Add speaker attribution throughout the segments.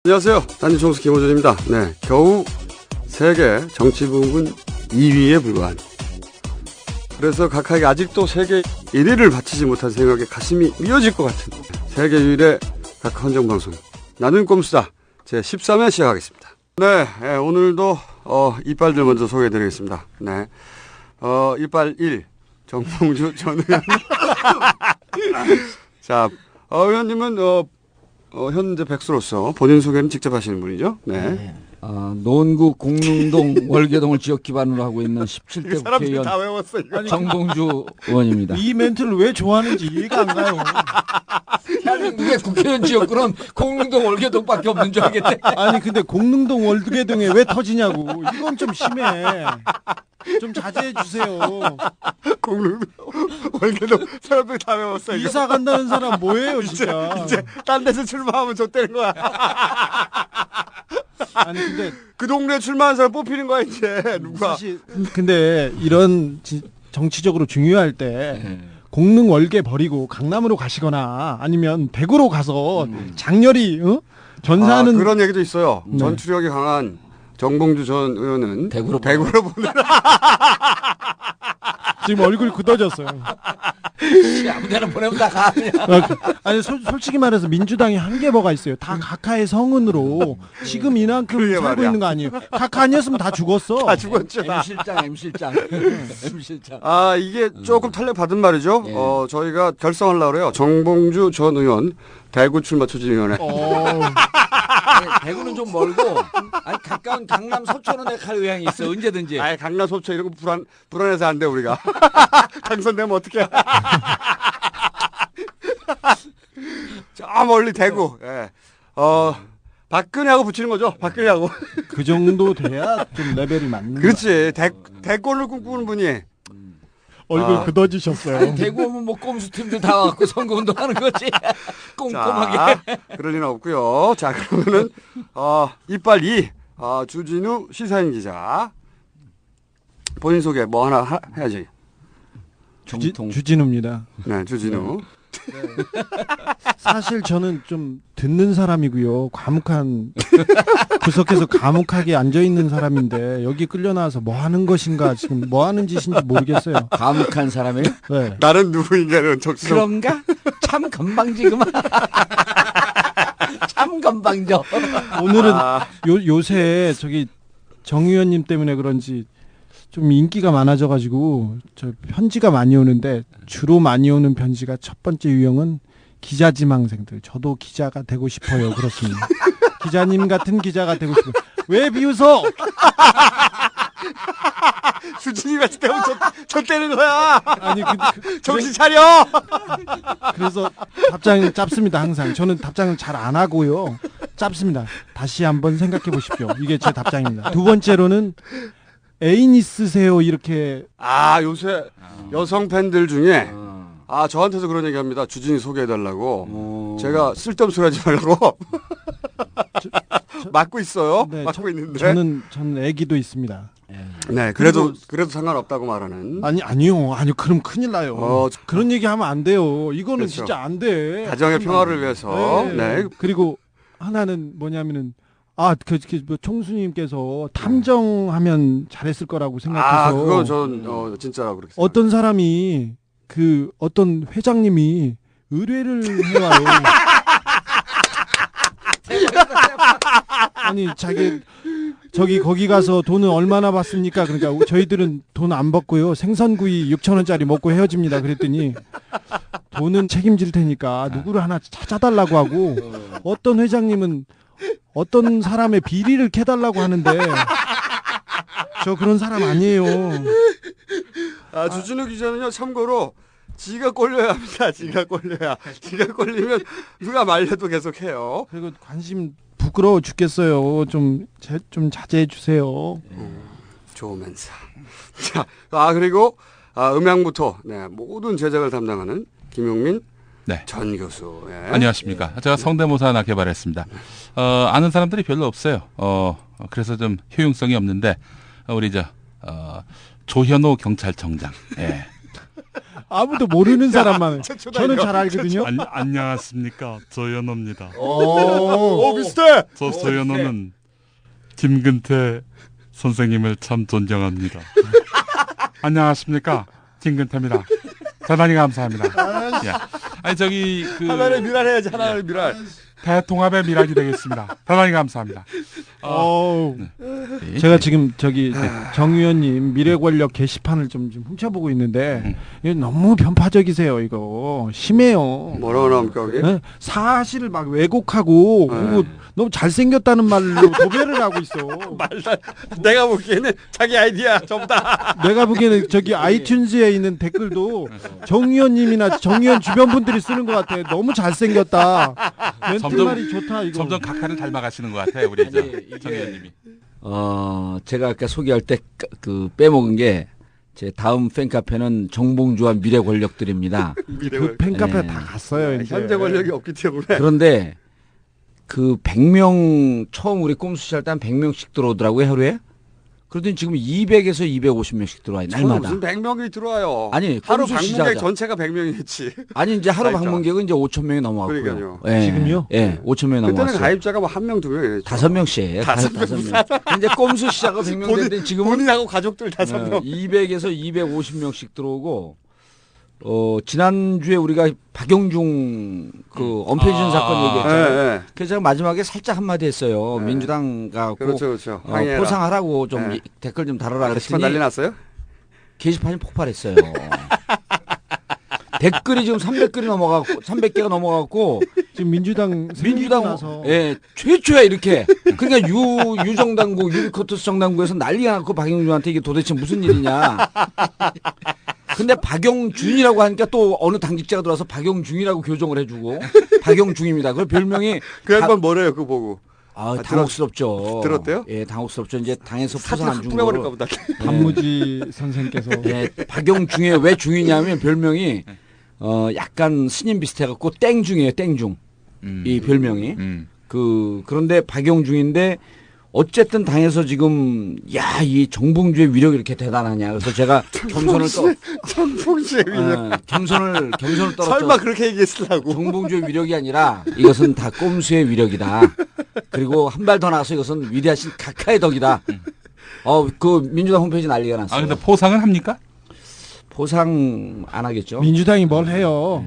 Speaker 1: 안녕하세요. 단지총수 김호준입니다. 네, 겨우 세계 정치 부문 2위에 불과한. 그래서 각하에게 아직도 세계 1위를 바치지 못한 생각에 가슴이 미어질 것 같은 세계 유일의 각하 헌정방송 나는 꼼수다 제 13회 시작하겠습니다. 네, 오늘도 이빨들 먼저 소개해드리겠습니다. 네, 이빨 1 정봉주 전 의원. 자, 의원님은 현재 백수로서 본인 소개는 직접 하시는 분이죠? 네.
Speaker 2: 노원구 공릉동 월계동을 지역 기반으로 하고 있는 17대 국회의원
Speaker 1: 다 외웠어, 이거.
Speaker 2: 정봉주 의원입니다.
Speaker 3: 이 멘트를 왜 좋아하는지 이해가 안 가요.
Speaker 2: 대한민국의 국회의원 지역구는 공릉동 월계동밖에 없는 줄 알겠네.
Speaker 3: 아니 근데 공릉동 월계동에 왜 터지냐고. 이건 좀 심해. 좀 자제해 주세요.
Speaker 1: 공릉동 월계동 사람들이 다 외웠어, 이거.
Speaker 3: 이사 간다는 사람 뭐예요 진짜.
Speaker 1: 이제 딴 데서 출마하면 좆되는 거야.
Speaker 3: 아니 근데
Speaker 1: 그 동네 출마한 사람 뽑히는 거야 이제 누가.
Speaker 3: 사실 근데 이런 정치적으로 중요할 때 공릉 월계 버리고 강남으로 가시거나 아니면 대구로 가서 장렬히 전사하는
Speaker 1: 그런 얘기도 있어요.
Speaker 3: 네.
Speaker 1: 전투력이 강한 정봉주 전 의원은
Speaker 2: 대구로
Speaker 1: 보내라.
Speaker 3: 지금 얼굴 굳어졌어요.
Speaker 2: 아무데나 보내면 다 가.
Speaker 3: 아니 솔직히 말해서 민주당이 한 개 뭐가 있어요. 다 각하의 성은으로 지금 이만큼
Speaker 1: 그러게
Speaker 3: 살고
Speaker 1: 말이야.
Speaker 3: 있는 거 아니에요. 각하 아니었으면 다 죽었어.
Speaker 1: 다 죽었죠.
Speaker 2: M 실장.
Speaker 1: 이게 조금 탄력 받은 말이죠.
Speaker 2: 예.
Speaker 1: 저희가 결성하려고 그래요. 정봉주 전 의원 대구 출마 추진위원회.
Speaker 2: 대구는 좀 멀고 가까운 강남 서초는 내가 갈 의향이 있어. 언제든지.
Speaker 1: 아예 강남 소초 이런 거 불안해서 안 돼 우리가. 당선되면 어떡해. 저 멀리 대구. 예. 박근혜하고 붙이는 거죠. 박근혜하고.
Speaker 3: 그 정도 돼야 좀 레벨이 맞는 거야.
Speaker 1: 그렇지. 대권을 꿈꾸는 분이.
Speaker 3: 얼굴 굳어지셨어요.
Speaker 2: 대구 오면 뭐 꼼수 팀들 다 와갖고 선거운동하는 거지. 꼼꼼하게.
Speaker 1: 자, 그럴 리는 없고요. 자, 그러면은 이빨 2 주진우 시사인 기자 본인 소개 뭐 하나 해야지.
Speaker 3: 주진우입니다.
Speaker 1: 네, 주진우.
Speaker 3: 사실 저는 좀 듣는 사람이고요. 과묵한 구석에서 과묵하게 앉아 있는 사람인데 여기 끌려 나와서 뭐 하는 것인가 지금 뭐 하는 짓인지 모르겠어요.
Speaker 2: 과묵한 사람이에요?
Speaker 3: 네.
Speaker 1: 나는 누구인가는 적시로.
Speaker 2: 그런가? 참 건방지구만. 참 건방져.
Speaker 3: 오늘은 요새 저기 정 의원님 때문에 그런지 좀 인기가 많아져가지고 저 편지가 많이 오는데 주로 많이 오는 편지가 첫 번째 유형은 기자 지망생들. 저도 기자가 되고 싶어요. 그렇습니다. 기자님 같은 기자가 되고 싶어요. 왜 비웃어?
Speaker 1: 주진이 같이 되면 저 때는 거야.
Speaker 3: 아니
Speaker 1: 정신 차려.
Speaker 3: 그래서 답장이 짧습니다. 항상 저는 답장을 잘 안 하고요. 짧습니다. 다시 한번 생각해 보십시오. 이게 제 답장입니다. 두 번째로는 애인 있으세요? 이렇게
Speaker 1: 요새 여성 팬들 중에 저한테도 그런 얘기합니다. 주진이 소개해달라고. 제가 쓸데없는 소리 하지 말라고. 맡고 있어요.
Speaker 3: 네,
Speaker 1: 맡고 있는데.
Speaker 3: 저는 애기도 있습니다.
Speaker 1: 네, 그래도 상관없다고 말하는.
Speaker 3: 아니요. 그럼 큰일 나요. 그런 얘기 하면 안 돼요. 이거는
Speaker 1: 그렇죠.
Speaker 3: 진짜 안 돼.
Speaker 1: 가정의 평화를 위해서. 네.
Speaker 3: 그리고 하나는 뭐냐면은 뭐 총수님께서 탐정하면 잘했을 거라고 생각해서.
Speaker 1: 그거 전 진짜 그렇게 생각해요.
Speaker 3: 어떤 사람이 어떤 회장님이 의뢰를 해와요. 아니 거기 가서 돈은 얼마나 받습니까? 그러니까 저희들은 돈 안 받고요. 생선구이 6,000원짜리 먹고 헤어집니다. 그랬더니 돈은 책임질 테니까 누구를 하나 찾아달라고 하고 어떤 회장님은 어떤 사람의 비리를 캐달라고 하는데 저 그런 사람 아니에요.
Speaker 1: 주진우 기자는요, 참고로 지가 꼴려야 합니다. 지가 꼴리면 누가 말려도 계속 해요.
Speaker 3: 그리고 관심 부끄러워 죽겠어요. 좀 자제해 주세요.
Speaker 1: 좋으면서. 자, 그리고 음향부터 모든 제작을 담당하는 김용민 전 교수. 예.
Speaker 4: 안녕하십니까. 제가 성대모사 하나 개발했습니다. 아는 사람들이 별로 없어요. 그래서 좀 효용성이 없는데 우리 조현호 경찰청장. 예.
Speaker 3: 아무도 모르는 사람만. 저는 잘 알거든요.
Speaker 4: 안녕하십니까. 조현호입니다.
Speaker 1: 오, 비슷해.
Speaker 4: 저 조현호는 김근태 선생님을 참 존경합니다. 안녕하십니까. 김근태입니다. 대단히 감사합니다. 예. 아니 저기
Speaker 1: 하나를 미랄 해야지. 하나를 미랄.
Speaker 4: 대통합의 미랄이 되겠습니다. 대단히 감사합니다.
Speaker 3: 제가 지금 저기 정 의원님 미래 권력 게시판을 좀 훔쳐보고 있는데 이거 너무 편파적이세요. 이거 심해요.
Speaker 1: 뭐라고 나옵니까 거기?
Speaker 3: 네? 사실을 막 왜곡하고 그리고 너무 잘생겼다는 말로 도배를 하고 있어.
Speaker 1: 내가 보기에는 자기 아이디어 전부 다.
Speaker 3: 내가 보기에는 저기 아이튠즈에 있는 댓글도 정 의원님이나 정 의원 주변 분들이 쓰는 것 같아. 너무 잘생겼다. 멘트말이 좋다 이거.
Speaker 4: 점점 각하를 닮아가시는 것 같아요. 우리 정 의원님이.
Speaker 2: 제가 아까 소개할 때 그 빼먹은 게 제 다음 팬카페는 정봉주와 미래 권력들입니다.
Speaker 3: 그 팬카페
Speaker 2: 네.
Speaker 3: 다 갔어요. 이제.
Speaker 1: 현재 권력이 없기 때문에.
Speaker 2: 그런데 그 100명 처음 우리 꼼수 시할 때 한 100명씩 들어오더라고요 하루에. 그러더니 지금 200에서 250명씩 들어와요 날마다.
Speaker 1: 무슨 100명이 들어와요.
Speaker 2: 아니,
Speaker 1: 하루
Speaker 2: 꼼수
Speaker 1: 방문객
Speaker 2: 시작하자.
Speaker 1: 전체가 100명이겠지.
Speaker 2: 아니 이제 하루
Speaker 1: 가입자.
Speaker 2: 방문객은 이제 5천 명이 넘어갔고요.
Speaker 1: 그러니까요.
Speaker 2: 예.
Speaker 3: 지금요?
Speaker 2: 예, 5천 명이
Speaker 1: 그때는
Speaker 2: 넘어갔어요.
Speaker 1: 가입자가 뭐 한 명, 두 명이랬죠.
Speaker 2: 5명씩. 5명. 이제 꼼수 시작은 100명 됐는데 지금은
Speaker 1: 본인하고 가족들 5명.
Speaker 2: 200에서 250명씩 들어오고 지난주에 우리가 박영중 그 엄폐진 사건 얘기했잖아요.
Speaker 1: 예.
Speaker 2: 그래서 제가 마지막에 살짝 한마디 했어요.
Speaker 1: 네.
Speaker 2: 민주당 가고
Speaker 1: 그렇죠, 그렇죠. 항의해라.
Speaker 2: 포상하라고 좀
Speaker 1: 네.
Speaker 2: 댓글 좀 달아라
Speaker 1: 게시판
Speaker 2: 그랬더니
Speaker 1: 난리 났어요?
Speaker 2: 게시판이 폭발했어요. 댓글이 지금 300개가 넘어갔고
Speaker 3: 지금 민주당 나서
Speaker 2: 예 최초야 이렇게. 그러니까 유정당국 유리코터스 정당국에서 난리가 났고 박영준한테 이게 도대체 무슨 일이냐. 근데 박영준이라고 하니까 또 어느 당직자가 들어와서 박영중이라고 교정을 해주고 박영중입니다. 그 별명이
Speaker 1: 그 양반 뭐래요, 그거 보고.
Speaker 2: 당혹스럽죠.
Speaker 1: 들었대요?
Speaker 2: 예, 당혹스럽죠. 이제 당에서
Speaker 1: 사진
Speaker 2: 포상 안
Speaker 1: 확
Speaker 2: 준
Speaker 1: 뿌려버릴까
Speaker 2: 거.
Speaker 1: 보다.
Speaker 3: 단무지 선생께서
Speaker 2: 예, 박영중에 왜 중이냐면 별명이 약간 스님 비슷해갖고 땡중이에요. 땡중. 이 별명이. 그런데 박영중인데 어쨌든 당에서 지금 이 정봉주의 위력이 이렇게 대단하냐. 그래서 제가 겸손을
Speaker 1: 정봉주의 위력.
Speaker 2: 겸손을 떨었죠.
Speaker 1: 설마 그렇게 얘기했으려고.
Speaker 2: 정봉주의 위력이 아니라 이것은 다 꼼수의 위력이다. 그리고 한 발 더 나가서 이것은 위대하신 각하의 덕이다. 그 민주당 홈페이지 난리가 났어요.
Speaker 4: 근데 포상은 합니까?
Speaker 2: 포상 안 하겠죠.
Speaker 3: 민주당이 뭘 해요?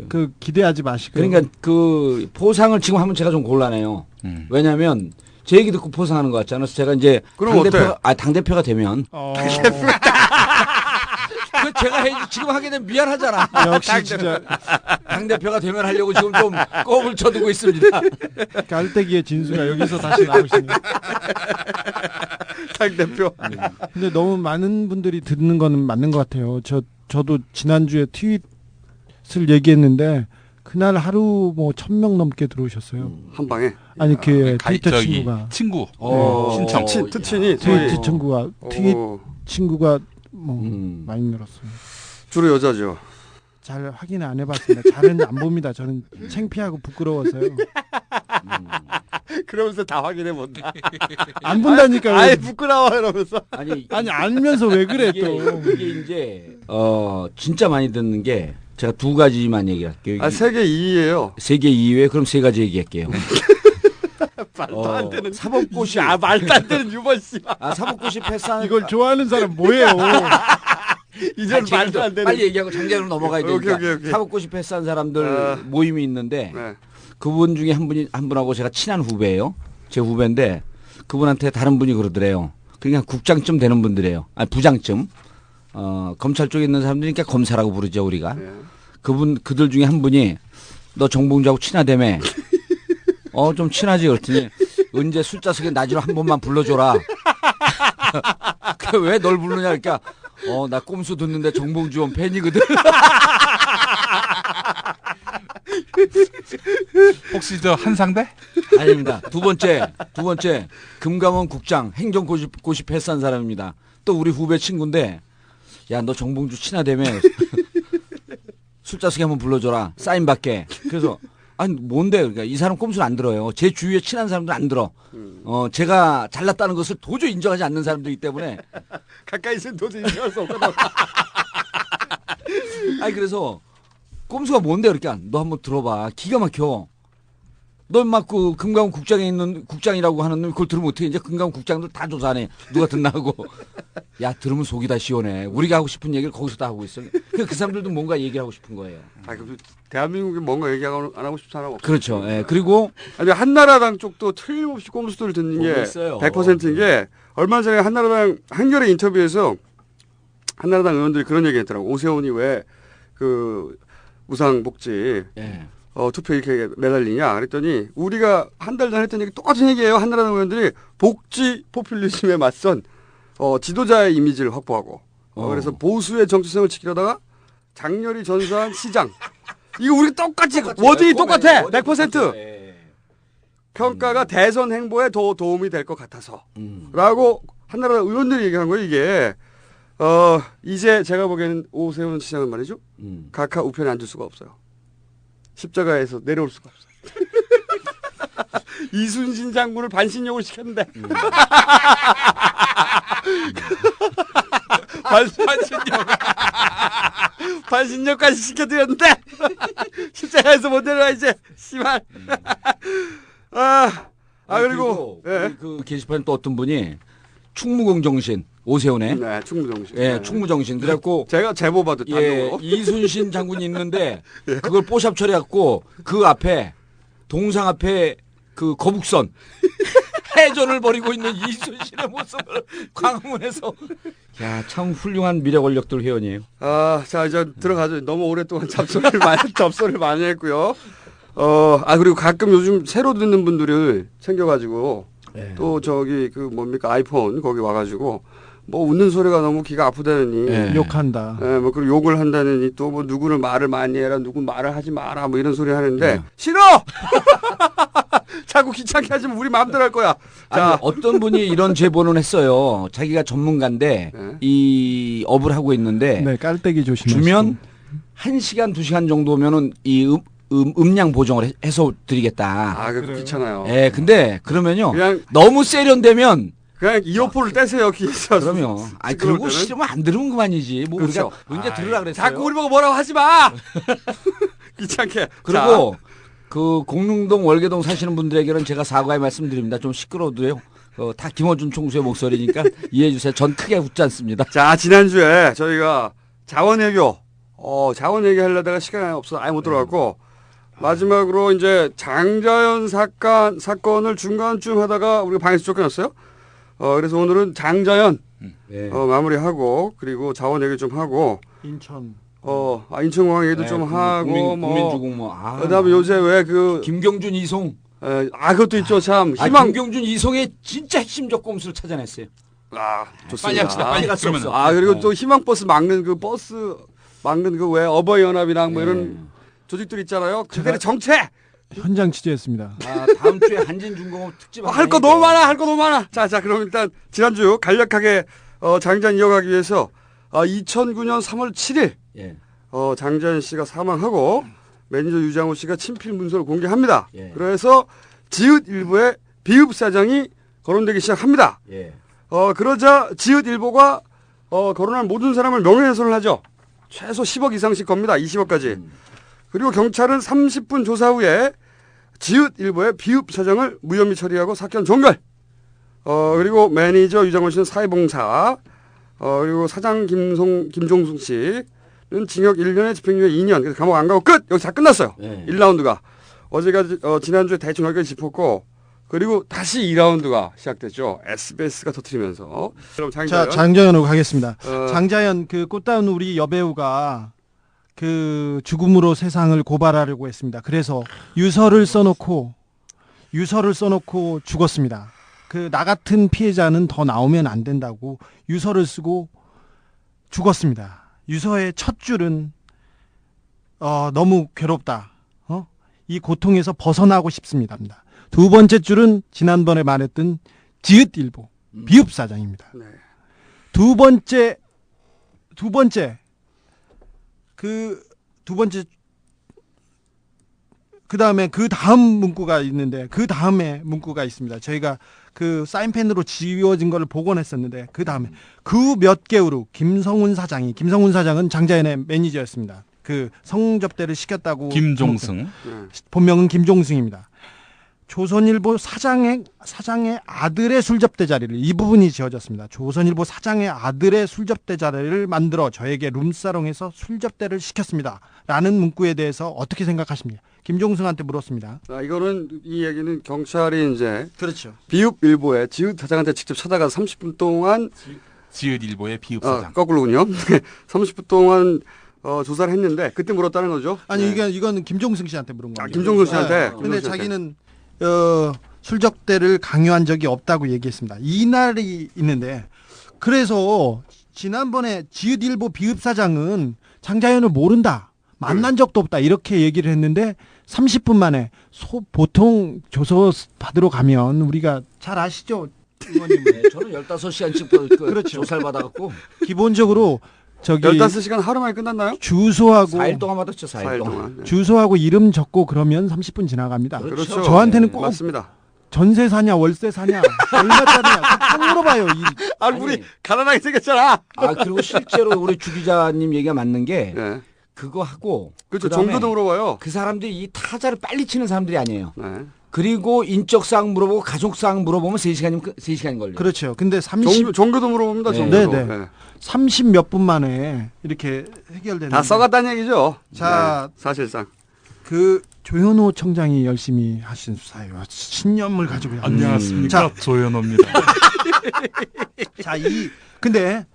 Speaker 3: 그 기대하지 마시고.
Speaker 2: 그러니까 그 포상을 지금 하면 제가 좀 곤란해요. 왜냐하면 제 얘기 듣고 포상하는 것 같잖아요. 그래서 제가 이제
Speaker 1: 그럼
Speaker 2: 당대표가 되면 그 제가 지금 하게 되면 미안하잖아.
Speaker 3: 역시 진짜
Speaker 2: 당대표가 되면 하려고 지금 좀 꼽을 쳐두고 있습니다.
Speaker 3: 깔때기의 진수가 여기서 다시 나오시네.
Speaker 1: 당대표.
Speaker 3: 근데 너무 많은 분들이 듣는 거는 맞는 것 같아요. 저도 지난주에 트윗을 얘기했는데 그날 하루 뭐 1,000명 넘게 들어오셨어요.
Speaker 1: 한 방에.
Speaker 3: 아니 그 트위터
Speaker 4: 저기
Speaker 3: 친구가
Speaker 4: 친구
Speaker 1: 신청. 특친이.
Speaker 3: 트위터 친구가 트윗
Speaker 1: 오.
Speaker 3: 친구가 뭐 많이 늘었어요.
Speaker 1: 주로 여자죠.
Speaker 3: 잘 확인 안 해봤습니다. 잘은 안 봅니다. 저는 창피하고 부끄러워서요.
Speaker 1: 그러면서 다 확인해 본다.
Speaker 3: 안 본다니까요.
Speaker 1: 아예 부끄러워 이러면서.
Speaker 2: 아니
Speaker 3: 알면서 왜 그래 또.
Speaker 2: 이게 이제 진짜 많이 듣는 게 제가 두 가지만 얘기할게요.
Speaker 1: 세계 2위예요.
Speaker 2: 세계 2위에 그럼 세 가지 얘기할게요.
Speaker 1: 말도 안 되는.
Speaker 2: 사법고시.
Speaker 1: 말도 안 되는 유머 씨.
Speaker 2: 사법고시 패스한
Speaker 3: 이걸 좋아하는 사람 뭐예요?
Speaker 1: 이전 말도 안 되는.
Speaker 2: 빨리 얘기하고 장제로 넘어가야 되니까.
Speaker 1: 오케이.
Speaker 2: 사법고시 패스한 사람들 모임이 있는데
Speaker 1: 네.
Speaker 2: 그분 중에 한 분하고 제가 친한 후배예요. 제 후배인데 그분한테 다른 분이 그러더래요. 그러니까 국장쯤 되는 분들이에요. 아니 부장쯤. 검찰 쪽에 있는 사람들이니까 검사라고 부르죠 우리가.
Speaker 1: 네.
Speaker 2: 그들 중에 한 분이 너 정봉주하고 친하다며. 좀 친하지 그랬더니 언제 술자석에 나지로 한 번만 불러줘라. 왜 널 부르냐 그러니까 나 꼼수 듣는데 정봉주 원 팬이거든.
Speaker 4: 혹시 저 한상대?
Speaker 2: 아닙니다. 두 번째 금감원 국장 행정고시 패스한 사람입니다. 또 우리 후배 친구인데 야 너 정봉주 친하다며. 술자석에 한번 불러줘라. 사인 받게. 그래서 아니 뭔데 그러니까 이 사람 꼼수를 안 들어요. 제 주위에 친한 사람들 안 들어. 제가 잘났다는 것을 도저히 인정하지 않는 사람들이기 때문에
Speaker 1: 가까이 있으면 도저히 인정할 수 없거든.
Speaker 2: 아니 그래서 꼼수가 뭔데 그러니까 너 한번 들어봐. 기가 막혀. 넌 막 그 금강원 국장에 있는 국장이라고 하는 놈 그걸 들으면 어떻게 이제 금강원 국장들 다 조사하네. 누가 듣나고. 야 들으면 속이 다 시원해. 우리가 하고 싶은 얘기를 거기서 다 하고 있어. 그 사람들도 뭔가 얘기를 하고 싶은 거예요.
Speaker 1: 아, 그 대한민국에 뭔가 얘기 안 하고 싶은 사람 없어.
Speaker 2: 그렇죠. 예. 그리고
Speaker 1: 아니 한나라당 쪽도 틀림없이 꼼수들을 듣는 게
Speaker 2: 있어요.
Speaker 1: 100%인 게 얼마 전에 한나라당 한겨레 인터뷰에서 한나라당 의원들이 그런 얘기했더라고. 오세훈이 왜 그 무상복지
Speaker 2: 예.
Speaker 1: 투표 이렇게 매달리냐 그랬더니 우리가 한 달 전에 했던 얘기 똑같은 얘기예요. 한나라당 의원들이 복지 포퓰리즘에 맞선 지도자의 이미지를 확보하고 그래서 보수의 정치성을 지키려다가 장렬히 전사한 시장 이거 우리 똑같이 워딩이 똑같아. 100% 평가가 대선 행보에 더 도움이 될 것 같아서 라고 한나라당 의원들이 얘기한 거예요. 이게 이제 제가 보기에는 오세훈 시장은 말이죠. 각하 우편에 앉을 수가 없어요. 십자가에서 내려올 수가 없어요. 이순신 장군을 반신욕을 시켰는데 반신욕까지 시켜드렸는데 십자가에서 못 내려와 이제 씨발. 그리고 예.
Speaker 2: 그 게시판에 또 어떤 분이 충무공정신 오세훈의
Speaker 1: 네, 충무정신.
Speaker 2: 예,
Speaker 1: 네.
Speaker 2: 충무정신. 그래갖고
Speaker 1: 제가 제보 받은
Speaker 2: 예, 이순신 장군이 있는데 그걸 뽀샵 처리해갖고 그 앞에 동상 앞에 그 거북선 해전을 벌이고 있는 이순신의 모습을 광화문에서 야, 참 훌륭한 미래 권력들 회원이에요.
Speaker 1: 자 이제 들어가죠. 너무 오랫동안 잡소리를 많이 했고요. 그리고 가끔 요즘 새로 듣는 분들을 챙겨가지고
Speaker 2: 네.
Speaker 1: 또 저기 그 뭡니까 아이폰 거기 와가지고 뭐 웃는 소리가 너무 귀가 아프다느니
Speaker 2: 네.
Speaker 3: 욕한다.
Speaker 1: 뭐 그리고 욕을 한다느니 또 뭐 누구를 말을 많이 해라 누구 말을 하지 마라 뭐 이런 소리 하는데
Speaker 2: 네.
Speaker 1: 싫어. 자꾸 귀찮게 하지면 우리 마음대로 할 거야. 자
Speaker 2: 아니, 어떤 분이 이런 제보는 했어요. 자기가 전문가인데
Speaker 1: 네.
Speaker 2: 이 업을 하고 있는데
Speaker 3: 네, 깔때기 조심하시고.
Speaker 2: 주면 1시간 2시간 정도면은 이 음량 보정을 해서 드리겠다.
Speaker 1: 그거 귀찮아요.
Speaker 2: 예, 근데 그러면요.
Speaker 1: 그냥
Speaker 2: 너무 세련되면
Speaker 1: 그냥 이어폰을 떼세요 귀에서.
Speaker 2: 그러면 그러고 싫으면 안 들으면 그만이지. 뭐
Speaker 1: 그렇죠.
Speaker 2: 우리가 언제 들으라 그랬어요.
Speaker 1: 자꾸 우리 보고 뭐라고 하지 마. 귀찮게.
Speaker 2: 그리고 그 공릉동 월계동 사시는 분들에게는 제가 사과의 말씀드립니다. 좀 시끄러워도요. 다 김어준 총수의 목소리니까 이해해 주세요. 전 크게 웃지 않습니다.
Speaker 1: 자 지난주에 저희가 자원외교 자원 얘기하려다가 시간이 없어서 아예 못 들어갔고 마지막으로 이제 장자연 사건을 중간쯤 하다가 우리가 방에서 쫓겨났어요. 그래서 오늘은 장자연
Speaker 2: 네.
Speaker 1: 마무리하고 그리고 자원 얘기 좀 하고
Speaker 3: 인천.
Speaker 1: 인천공항 얘기도
Speaker 2: 네,
Speaker 1: 좀 하고
Speaker 2: 국민주공
Speaker 1: 그다음에 요새 왜
Speaker 2: 김경준 이송
Speaker 1: 그것도 있죠 참 희망.
Speaker 2: 김경준 이송의 진짜 핵심적 꼼수를 찾아냈어요.
Speaker 1: 좋습니다.
Speaker 4: 빨리 합시다. 빨리
Speaker 2: 갈 수
Speaker 4: 그러면.
Speaker 2: 없어.
Speaker 1: 그리고 또 희망버스 막는 그 왜 어버이연합이랑 뭐 이런 조직들 있잖아요. 그들의 정체.
Speaker 3: 현장 취재했습니다.
Speaker 2: 다음 주에 한진중공업 특집
Speaker 1: 할 거 너무 많아. 자, 그럼 일단 지난주 간략하게 장자연 이어가기 위해서 2009년 3월 7일
Speaker 2: 예.
Speaker 1: 장자연 씨가 사망하고 매니저 유장호 씨가 친필 문서를 공개합니다.
Speaker 2: 예.
Speaker 1: 그래서 지읒일보의 비읍사장이 거론되기 시작합니다.
Speaker 2: 예.
Speaker 1: 그러자 지읒일보가 거론한 모든 사람을 명예훼손을 하죠. 최소 10억 이상씩 겁니다. 20억까지. 그리고 경찰은 30분 조사 후에 지읒일보의 비읍사장을 무혐의 처리하고 사건 종결. 그리고 매니저 유장원 씨는 사회봉사. 그리고 사장 김종숙 씨는 징역 1년에 집행유예 2년. 그래서 감옥 안 가고 끝! 여기서 다 끝났어요.
Speaker 2: 네.
Speaker 1: 1라운드가. 어제까지, 지난주에 대충 여기까지 짚었고, 그리고 다시 2라운드가 시작됐죠. SBS가 터뜨리면서. 그럼
Speaker 3: 자, 장자연으로 가겠습니다.
Speaker 1: 어.
Speaker 3: 장자연 그 꽃다운 우리 여배우가 그 죽음으로 세상을 고발하려고 했습니다. 그래서 유서를 써놓고 죽었습니다. 그 나 같은 피해자는 더 나오면 안 된다고 유서를 쓰고 죽었습니다. 유서의 첫 줄은 너무 괴롭다. 이 고통에서 벗어나고 싶습니다. 두 번째 줄은 지난번에 말했던 지읒일보 비읍사장입니다.
Speaker 1: 네.
Speaker 3: 두 번째 그다음에 그 다음 문구가 있는데 그 다음에 문구가 있습니다. 저희가 그 사인펜으로 지워진 거를 복원했었는데 그 다음에 그 몇 개월 후 김성훈 사장은 장자연의 매니저였습니다. 그 성접대를 시켰다고.
Speaker 4: 김종승.
Speaker 3: 본명은 김종승입니다. 조선일보 사장의 아들의 술접대 자리를, 이 부분이 지어졌습니다. 조선일보 사장의 아들의 술접대 자리를 만들어 저에게 룸사롱에서 술접대를 시켰습니다. 라는 문구에 대해서 어떻게 생각하십니까? 김종승한테 물었습니다.
Speaker 1: 이거는 이 얘기는 경찰이 이제
Speaker 3: 그렇죠.
Speaker 1: 비읍일보에 지읒 사장한테 직접 찾아가서 30분 동안
Speaker 4: 지읒일보의 비읍사장.
Speaker 1: 거꾸로군요. 30분 동안 조사를 했는데 그때 물었다는 거죠.
Speaker 3: 아니
Speaker 1: 네.
Speaker 3: 이거는 김종승 씨한테 물은 겁니다.
Speaker 1: 김종승 씨한테.
Speaker 3: 네.
Speaker 1: 김종승
Speaker 3: 근데
Speaker 1: 씨한테.
Speaker 3: 자기는 술접대를 강요한 적이 없다고 얘기했습니다. 이날이 있는데, 그래서 지난번에 지읒일보 비읍사장은 장자연을 모른다, 만난 적도 없다 이렇게 얘기를 했는데 30분 만에 보통 조서 받으러 가면 우리가 잘 아시죠? 의원님.
Speaker 2: 네, 저는 15시간씩
Speaker 3: 그렇죠.
Speaker 2: 조사를 받아갖고
Speaker 3: 기본적으로 저기
Speaker 1: 15시간 하루 만에 끝났나요?
Speaker 3: 주소하고
Speaker 2: 4일 동안 받았죠. 4일
Speaker 1: 4일
Speaker 2: 동안.
Speaker 1: 동안. 네.
Speaker 3: 주소하고 이름 적고 그러면 30분 지나갑니다.
Speaker 1: 그렇죠.
Speaker 3: 저한테는
Speaker 1: 네,
Speaker 3: 꼭
Speaker 1: 맞습니다.
Speaker 3: 전세 사냐 월세 사냐 얼마짜리냐 꼭 물어봐요.
Speaker 1: 얼굴이
Speaker 2: 아니.
Speaker 1: 가난하게 생겼잖아.
Speaker 2: 그리고 실제로 우리 주 기자님 얘기가 맞는 게
Speaker 1: 네.
Speaker 2: 그거 하고
Speaker 1: 그렇죠.
Speaker 2: 그다음에
Speaker 1: 종교도 물어봐요.
Speaker 2: 그 사람들이 이 타자를 빨리 치는 사람들이 아니에요.
Speaker 1: 네.
Speaker 2: 그리고 인적사항 물어보고 가족사항 물어보면 3시간이면 3시간이 걸려요.
Speaker 3: 그렇죠. 근데 30
Speaker 1: 종교도 물어봅니다.
Speaker 2: 네.
Speaker 1: 종교도.
Speaker 3: 네, 네. 30몇 분 만에 이렇게 해결되는.
Speaker 1: 다 써갔다는 얘기죠.
Speaker 3: 자,
Speaker 1: 네, 사실상.
Speaker 3: 그 조현호 청장이 열심히 하신 수사예요. 신념을 가지고.
Speaker 4: 안녕하십니까.
Speaker 3: 자.
Speaker 4: 조현호입니다.
Speaker 3: 자, 근데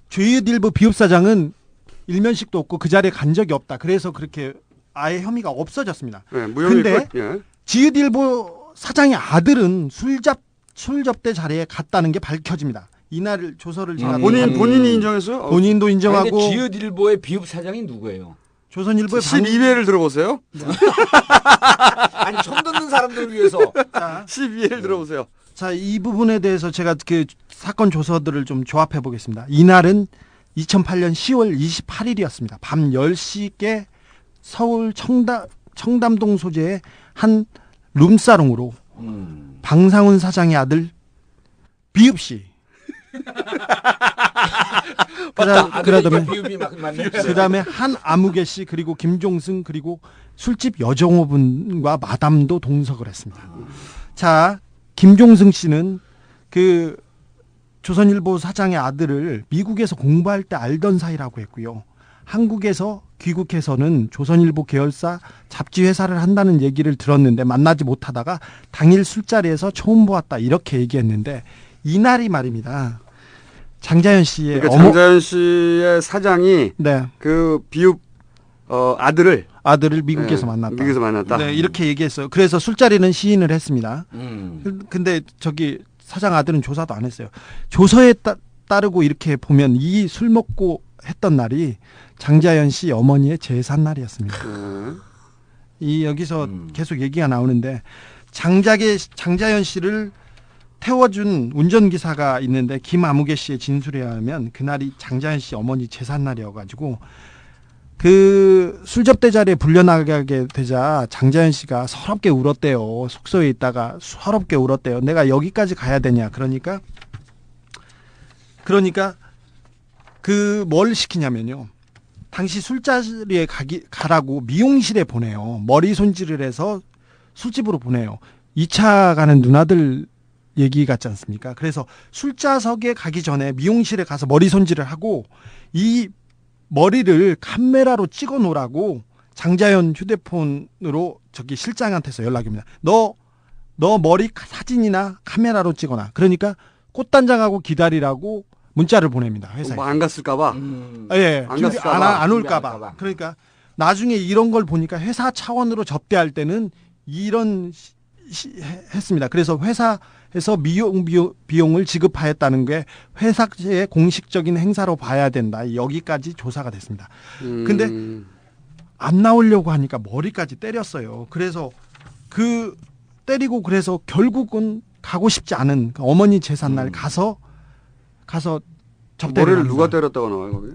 Speaker 3: 죄일부 비읍사장은 일면식도 없고 그 자리에 간 적이 없다. 그래서 그렇게 아예 혐의가 없어졌습니다.
Speaker 1: 네, 무혐의
Speaker 3: 근데
Speaker 1: 끝. 예.
Speaker 3: 지읒일보 사장의 아들은 술접대 자리에 갔다는 게 밝혀집니다. 이날 조서를 제가
Speaker 1: 본인이 인정했어요?
Speaker 3: 본인도 인정하고.
Speaker 2: 근데 지읒일보의 비읍 사장이 누구예요?
Speaker 3: 조선일보의
Speaker 1: 12회를 들어보세요.
Speaker 2: 아니 처음 듣는 사람들을 위해서.
Speaker 3: 자,
Speaker 1: 12회를 들어보세요.
Speaker 3: 자, 이 부분에 대해서 제가 그 사건 조서들을 좀 조합해 보겠습니다. 이날은 2008년 10월 28일이었습니다. 밤 10시께 서울 청담동 소재의 한 룸사롱으로 방상훈 사장의 아들 비읍씨 그다음에
Speaker 2: 비읍이 맞네.
Speaker 3: 그다음에 한 아무개 씨 그리고 김종승 그리고 술집 여정호분과 마담도 동석을 했습니다. 자, 김종승 씨는 그 조선일보 사장의 아들을 미국에서 공부할 때 알던 사이라고 했고요. 한국에서 귀국해서는 조선일보 계열사 잡지 회사를 한다는 얘기를 들었는데 만나지 못하다가 당일 술자리에서 처음 보았다 이렇게 얘기했는데 이날이 말입니다. 장자연 씨의
Speaker 1: 그러니까 장자연 씨의 사장이
Speaker 3: 네,
Speaker 1: 그 비읍 아들을
Speaker 3: 미국에서
Speaker 1: 네,
Speaker 3: 만났다.
Speaker 1: 미국에서 만났다.
Speaker 3: 네, 이렇게 얘기했어요. 그래서 술자리는 시인을 했습니다. 근데 저기 사장 아들은 조사도 안 했어요. 조서에 따르고 이렇게 보면 이 술 먹고 했던 날이 장자연 씨 어머니의 제산 날이었습니다. 이 여기서 계속 얘기가 나오는데 장자연 씨를 태워준 운전기사가 있는데 김아무개 씨의 진술에 의하면 그날이 장자연 씨 어머니 제산 날이어가지고 그 술접대 자리에 불려나가게 되자 장자연 씨가 서럽게 울었대요. 숙소에 있다가 서럽게 울었대요. 내가 여기까지 가야 되냐. 그러니까 그 뭘 시키냐면요. 당시 술자리에 가라고 미용실에 보내요. 머리 손질을 해서 술집으로 보내요. 2차 가는 누나들 얘기 같지 않습니까? 그래서 술자석에 가기 전에 미용실에 가서 머리 손질을 하고 이 머리를 카메라로 찍어 놓으라고 장자연 휴대폰으로 저기 실장한테서 연락이 옵니다. 너 머리 사진이나 카메라로 찍어놔. 그러니까 꽃단장하고 기다리라고 문자를 보냅니다. 회사에.
Speaker 1: 뭐 안 갔을까봐.
Speaker 3: 예,
Speaker 1: 안 갔을까봐.
Speaker 3: 안
Speaker 2: 준비 안
Speaker 3: 올까봐.
Speaker 2: 할까봐.
Speaker 3: 그러니까 나중에 이런 걸 보니까 회사 차원으로 접대할 때는 이런 했습니다. 그래서 회사에서 비용을 지급하였다는 게 회사의 공식적인 행사로 봐야 된다. 여기까지 조사가 됐습니다. 근데 안 나오려고 하니까 머리까지 때렸어요. 그래서 때리고 그래서 결국은 가고 싶지 않은 어머니 제삿날 가서 접대를
Speaker 1: 머리를
Speaker 3: 합니다.
Speaker 1: 누가 때렸다고 나와요 거기?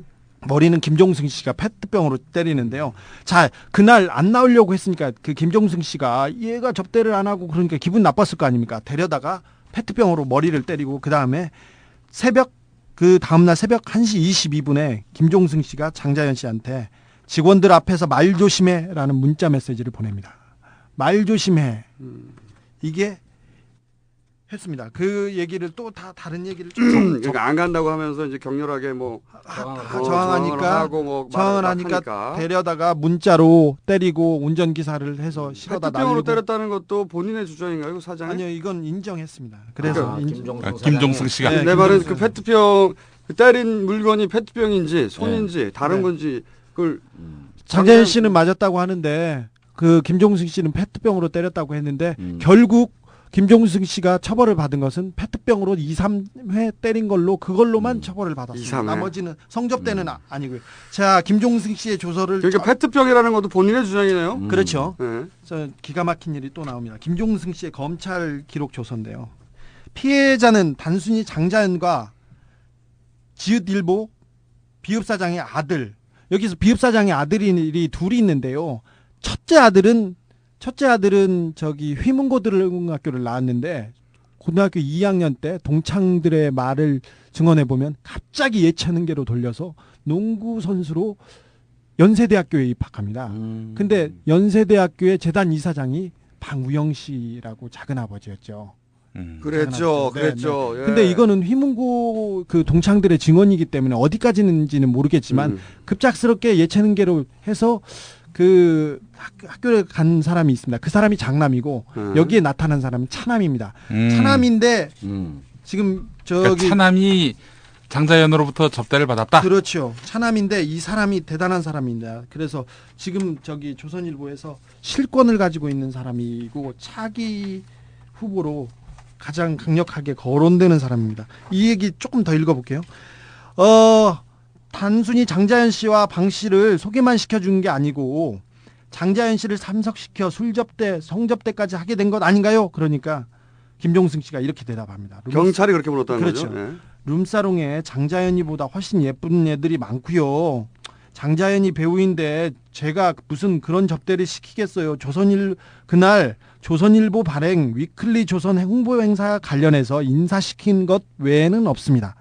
Speaker 3: 머리는 김종승 씨가 페트병으로 때리는데요. 자, 그날 안 나오려고 했으니까 그 김종승 씨가 얘가 접대를 안 하고 그러니까 기분 나빴을 거 아닙니까? 데려다가 페트병으로 머리를 때리고 그 다음에 그 다음날 새벽 1시 22분에 김종승 씨가 장자연 씨한테 직원들 앞에서 말 조심해라는 문자 메시지를 보냅니다. 말 조심해. 이게 했습니다. 그 얘기를 또 다른 얘기를
Speaker 1: 그러니까 안 간다고 하면서 이제 격렬하게 뭐
Speaker 3: 저항을 하니까 데려다가 문자로 때리고 운전기사를 해서 실어다
Speaker 1: 페트병으로
Speaker 3: 날리고.
Speaker 1: 때렸다는 것도 본인의 주장인가요, 이거 사장이?
Speaker 3: 아니요, 이건 인정했습니다. 그래서
Speaker 4: 김종승 씨가
Speaker 3: 네,
Speaker 1: 내 말은
Speaker 3: 김종승.
Speaker 1: 그 페트병 그 때린 물건이 페트병인지 손인지 다른
Speaker 3: 네.
Speaker 1: 건지 그걸
Speaker 3: 장자연 씨는 맞았다고 하는데 그 김종승 씨는 페트병으로 때렸다고 했는데 결국 김종승 씨가 처벌을 받은 것은 페트병으로 2, 3회 때린 걸로 그걸로만 처벌을 받았습니다.
Speaker 1: 2, 3회.
Speaker 3: 나머지는 성접대는 아니고요. 자, 김종승 씨의 조서를
Speaker 1: 그러니까 페트병이라는 것도 본인의 주장이네요.
Speaker 3: 그렇죠.
Speaker 1: 네.
Speaker 3: 저 기가 막힌 일이 또 나옵니다. 김종승 씨의 검찰 기록 조서인데요. 피해자는 단순히 장자연과 지읒일보 비읍사장의 아들. 여기서 비읍사장의 아들이 둘이 있는데요. 첫째 아들은 저기 휘문고등학교를 나왔는데 고등학교 2학년 때 동창들의 말을 증언해 보면 갑자기 예체능계로 돌려서 농구 선수로 연세대학교에 입학합니다. 근데 연세대학교의 재단 이사장이 방우영 씨라고 작은 아버지였죠.
Speaker 1: 그랬죠.
Speaker 3: 네,
Speaker 1: 그랬죠.
Speaker 3: 네.
Speaker 1: 예.
Speaker 3: 근데 이거는 휘문고 그 동창들의 증언이기 때문에 어디까지는지는 모르겠지만 급작스럽게 예체능계로 해서 그 학교에 간 사람이 있습니다. 그 사람이 장남이고 여기에 나타난 사람은 차남입니다. 차남인데 지금 저기
Speaker 4: 그러니까 차남이 장자연으로부터 접대를 받았다.
Speaker 3: 그렇죠. 차남인데 이 사람이 대단한 사람입니다. 그래서 지금 저기 조선일보에서 실권을 가지고 있는 사람이고 차기 후보로 가장 강력하게 거론되는 사람입니다. 이 얘기 조금 더 읽어볼게요. 단순히 장자연 씨와 방 씨를 소개만 시켜준 게 아니고 장자연 씨를 참석시켜 술접대, 성접대까지 하게 된 것 아닌가요? 그러니까 김종승 씨가 이렇게 대답합니다.
Speaker 1: 경찰이 그렇게 물었다는
Speaker 3: 그렇죠.
Speaker 1: 거죠. 예.
Speaker 3: 룸사롱에 장자연이보다 훨씬 예쁜 애들이 많고요. 장자연이 배우인데 제가 무슨 그런 접대를 시키겠어요. 그날 조선일보 발행 위클리 조선 홍보 행사 관련해서 인사시킨 것 외에는 없습니다.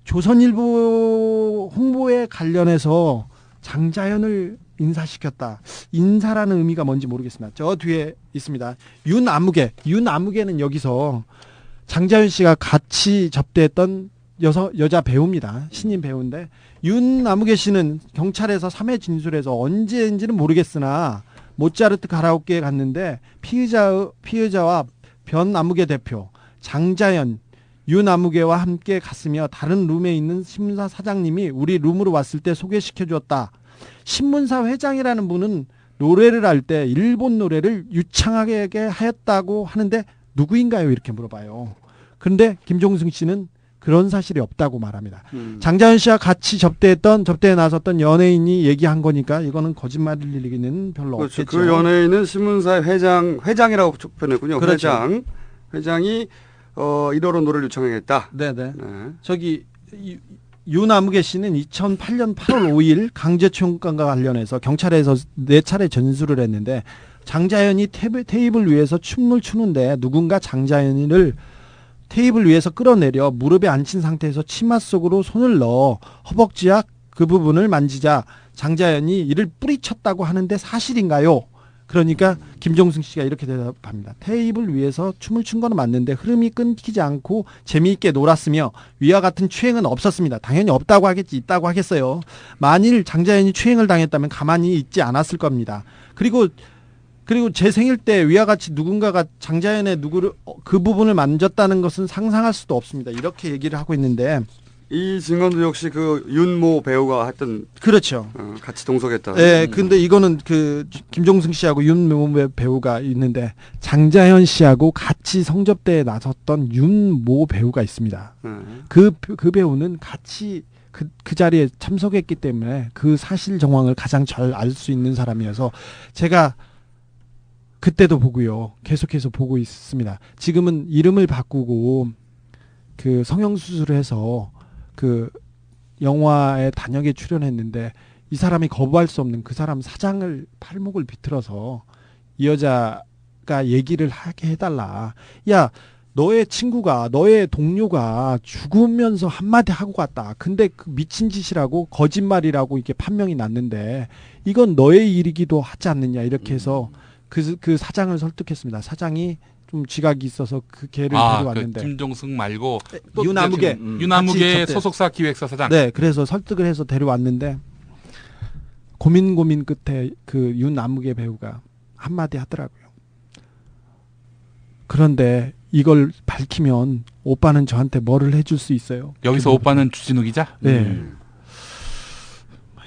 Speaker 3: 조선일보 홍보에 관련해서 장자연을 인사시켰다. 인사라는 의미가 뭔지 모르겠습니다. 저 뒤에 있습니다. 윤아무개는 여기서 장자연 씨가 같이 접대했던 여자 배우입니다. 신인 배우인데 윤아무개 씨는 경찰에서 3회 진술해서 언제인지는 모르겠으나 모차르트 가라오케에 갔는데 피의자와 변아무개 대표, 장자연, 윤아무개와 함께 갔으며 다른 룸에 있는 신문사 사장님이 우리 룸으로 왔을 때 소개시켜 주었다. 신문사 회장이라는 분은 노래를 할 때 일본 노래를 유창하게 하였다고 하는데 누구인가요? 이렇게 물어봐요. 그런데 김종승 씨는 그런 사실이 없다고 말합니다. 장자연 씨와 같이 접대에 나섰던 연예인이 얘기한 거니까 이거는 거짓말일 리는 별로
Speaker 1: 그렇죠.
Speaker 3: 없겠죠.
Speaker 1: 그 연예인은 신문사 회장이라고 표현했군요.
Speaker 3: 그렇죠.
Speaker 1: 회장이 1호로 노래를 요청하겠다.
Speaker 3: 네네.
Speaker 1: 네.
Speaker 3: 저기 윤아무개 씨는 2008년 8월 5일 강제추행과 관련해서 경찰에서 4차례 전수를 했는데 장자연이 테이블 위에서 춤을 추는데 누군가 장자연을 테이블 위에서 끌어내려 무릎에 앉힌 상태에서 치마 속으로 손을 넣어 허벅지와 그 부분을 만지자 장자연이 이를 뿌리쳤다고 하는데 사실인가요? 그러니까 김종승 씨가 이렇게 대답합니다. 테이블 위에서 춤을 춘 건 맞는데 흐름이 끊기지 않고 재미있게 놀았으며 위와 같은 추행은 없었습니다. 당연히 없다고 하겠지 있다고 하겠어요. 만일 장자연이 추행을 당했다면 가만히 있지 않았을 겁니다. 그리고 제 생일 때 위와 같이 누군가가 장자연의 그 부분을 만졌다는 것은 상상할 수도 없습니다. 이렇게 얘기를 하고 있는데
Speaker 1: 이 증언도 역시 그 윤모 배우가 했던
Speaker 3: 그렇죠.
Speaker 1: 같이 동석했다.
Speaker 3: 네, 근데 이거는 그 김종승 씨하고 윤모 배우가 있는데 장자연 씨하고 같이 성접대에 나섰던 윤모 배우가 있습니다. 그 배우는 같이 그 자리에 참석했기 때문에 그 사실 정황을 가장 잘 알 수 있는 사람이어서 제가 그때도 보고요. 계속해서 보고 있습니다. 지금은 이름을 바꾸고 그 성형수술을 해서 그 영화에 단역에 출연했는데 이 사람이 거부할 수 없는 그 사람 사장을 팔목을 비틀어서 이 여자가 얘기를 하게 해달라. 야, 너의 친구가 너의 동료가 죽으면서 한마디 하고 갔다. 근데 그 미친 짓이라고 거짓말이라고 이게 판명이 났는데 이건 너의 일이기도 하지 않느냐 이렇게 해서 그 사장을 설득했습니다. 사장이 좀 지각이 있어서 그 걔를 데려왔는데
Speaker 4: 그 김종승 말고
Speaker 3: 유나무게
Speaker 4: 유나무게
Speaker 3: 같이
Speaker 4: 소속사 기획사 사장.
Speaker 3: 네, 그래서 설득을 해서 데려왔는데 고민 끝에 그 윤아무개 배우가 한마디 하더라고요. 그런데 이걸 밝히면 오빠는 저한테 뭐를 해줄 수 있어요?
Speaker 4: 여기서 오빠는 주진우 기자?
Speaker 3: 네.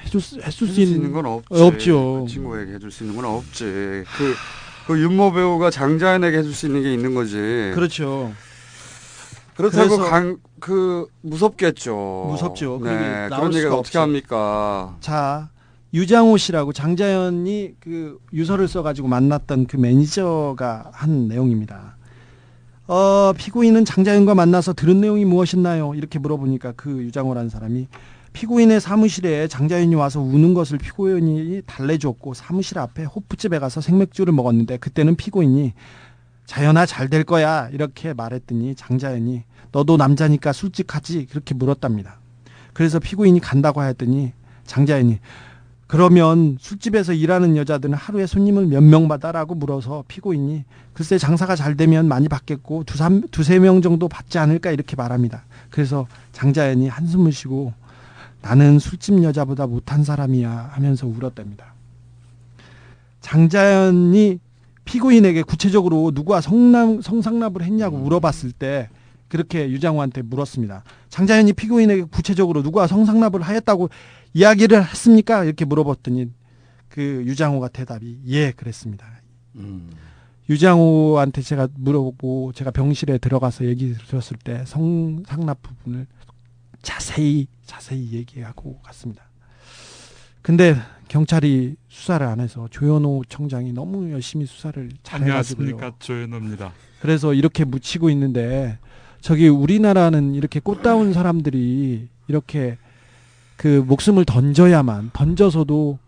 Speaker 3: 해줄 수 있는
Speaker 1: 건 없지.
Speaker 3: 없죠.
Speaker 1: 그 친구에게 해줄 수 있는 건 없지. 그 윤모 배우가 장자연에게 해줄 수 있는 게 있는 거지.
Speaker 3: 그렇죠.
Speaker 1: 그렇다고
Speaker 3: 그래서
Speaker 1: 무섭겠죠.
Speaker 3: 무섭죠.
Speaker 1: 네,
Speaker 3: 나올
Speaker 1: 그런 얘기를
Speaker 3: 수가
Speaker 1: 어떻게
Speaker 3: 없죠.
Speaker 1: 합니까?
Speaker 3: 자, 유장호 씨라고 장자연이 그 유서를 써가지고 만났던 그 매니저가 한 내용입니다. 피고인은 장자연과 만나서 들은 내용이 무엇이나요? 이렇게 물어보니까 그 유장호라는 사람이 피고인의 사무실에 장자연이 와서 우는 것을 피고인이 달래줬고 사무실 앞에 호프집에 가서 생맥주를 먹었는데 그때는 피고인이 자연아 잘 될 거야 이렇게 말했더니 장자연이 너도 남자니까 솔직하지 그렇게 물었답니다. 그래서 피고인이 간다고 하였더니 장자연이 그러면 술집에서 일하는 여자들은 하루에 손님을 몇 명 받아라고 물어서 피고인이 글쎄 장사가 잘 되면 많이 받겠고 두세 명 정도 받지 않을까 이렇게 말합니다. 그래서 장자연이 한숨을 쉬고 나는 술집 여자보다 못한 사람이야 하면서 울었답니다. 장자연이 피고인에게 구체적으로 누가 성상납을 했냐고 물어봤을 때 그렇게 유장호한테 물었습니다. 장자연이 피고인에게 구체적으로 누가 성상납을 하였다고 이야기를 했습니까? 이렇게 물어봤더니 그 유장호가 대답이 예 그랬습니다. 유장호한테 제가 물어보고 제가 병실에 들어가서 얘기 들었을 때 성상납 부분을 자세히 얘기하고 갔습니다. 근데 경찰이 수사를 안 해서 조현호 청장이 너무 열심히 수사를 잘해가지고요.
Speaker 4: 안녕하십니까, 조현호입니다.
Speaker 3: 그래서 이렇게 묻히고 있는데 저기 우리나라는 이렇게 꽃다운 사람들이 이렇게 그 목숨을 던져서도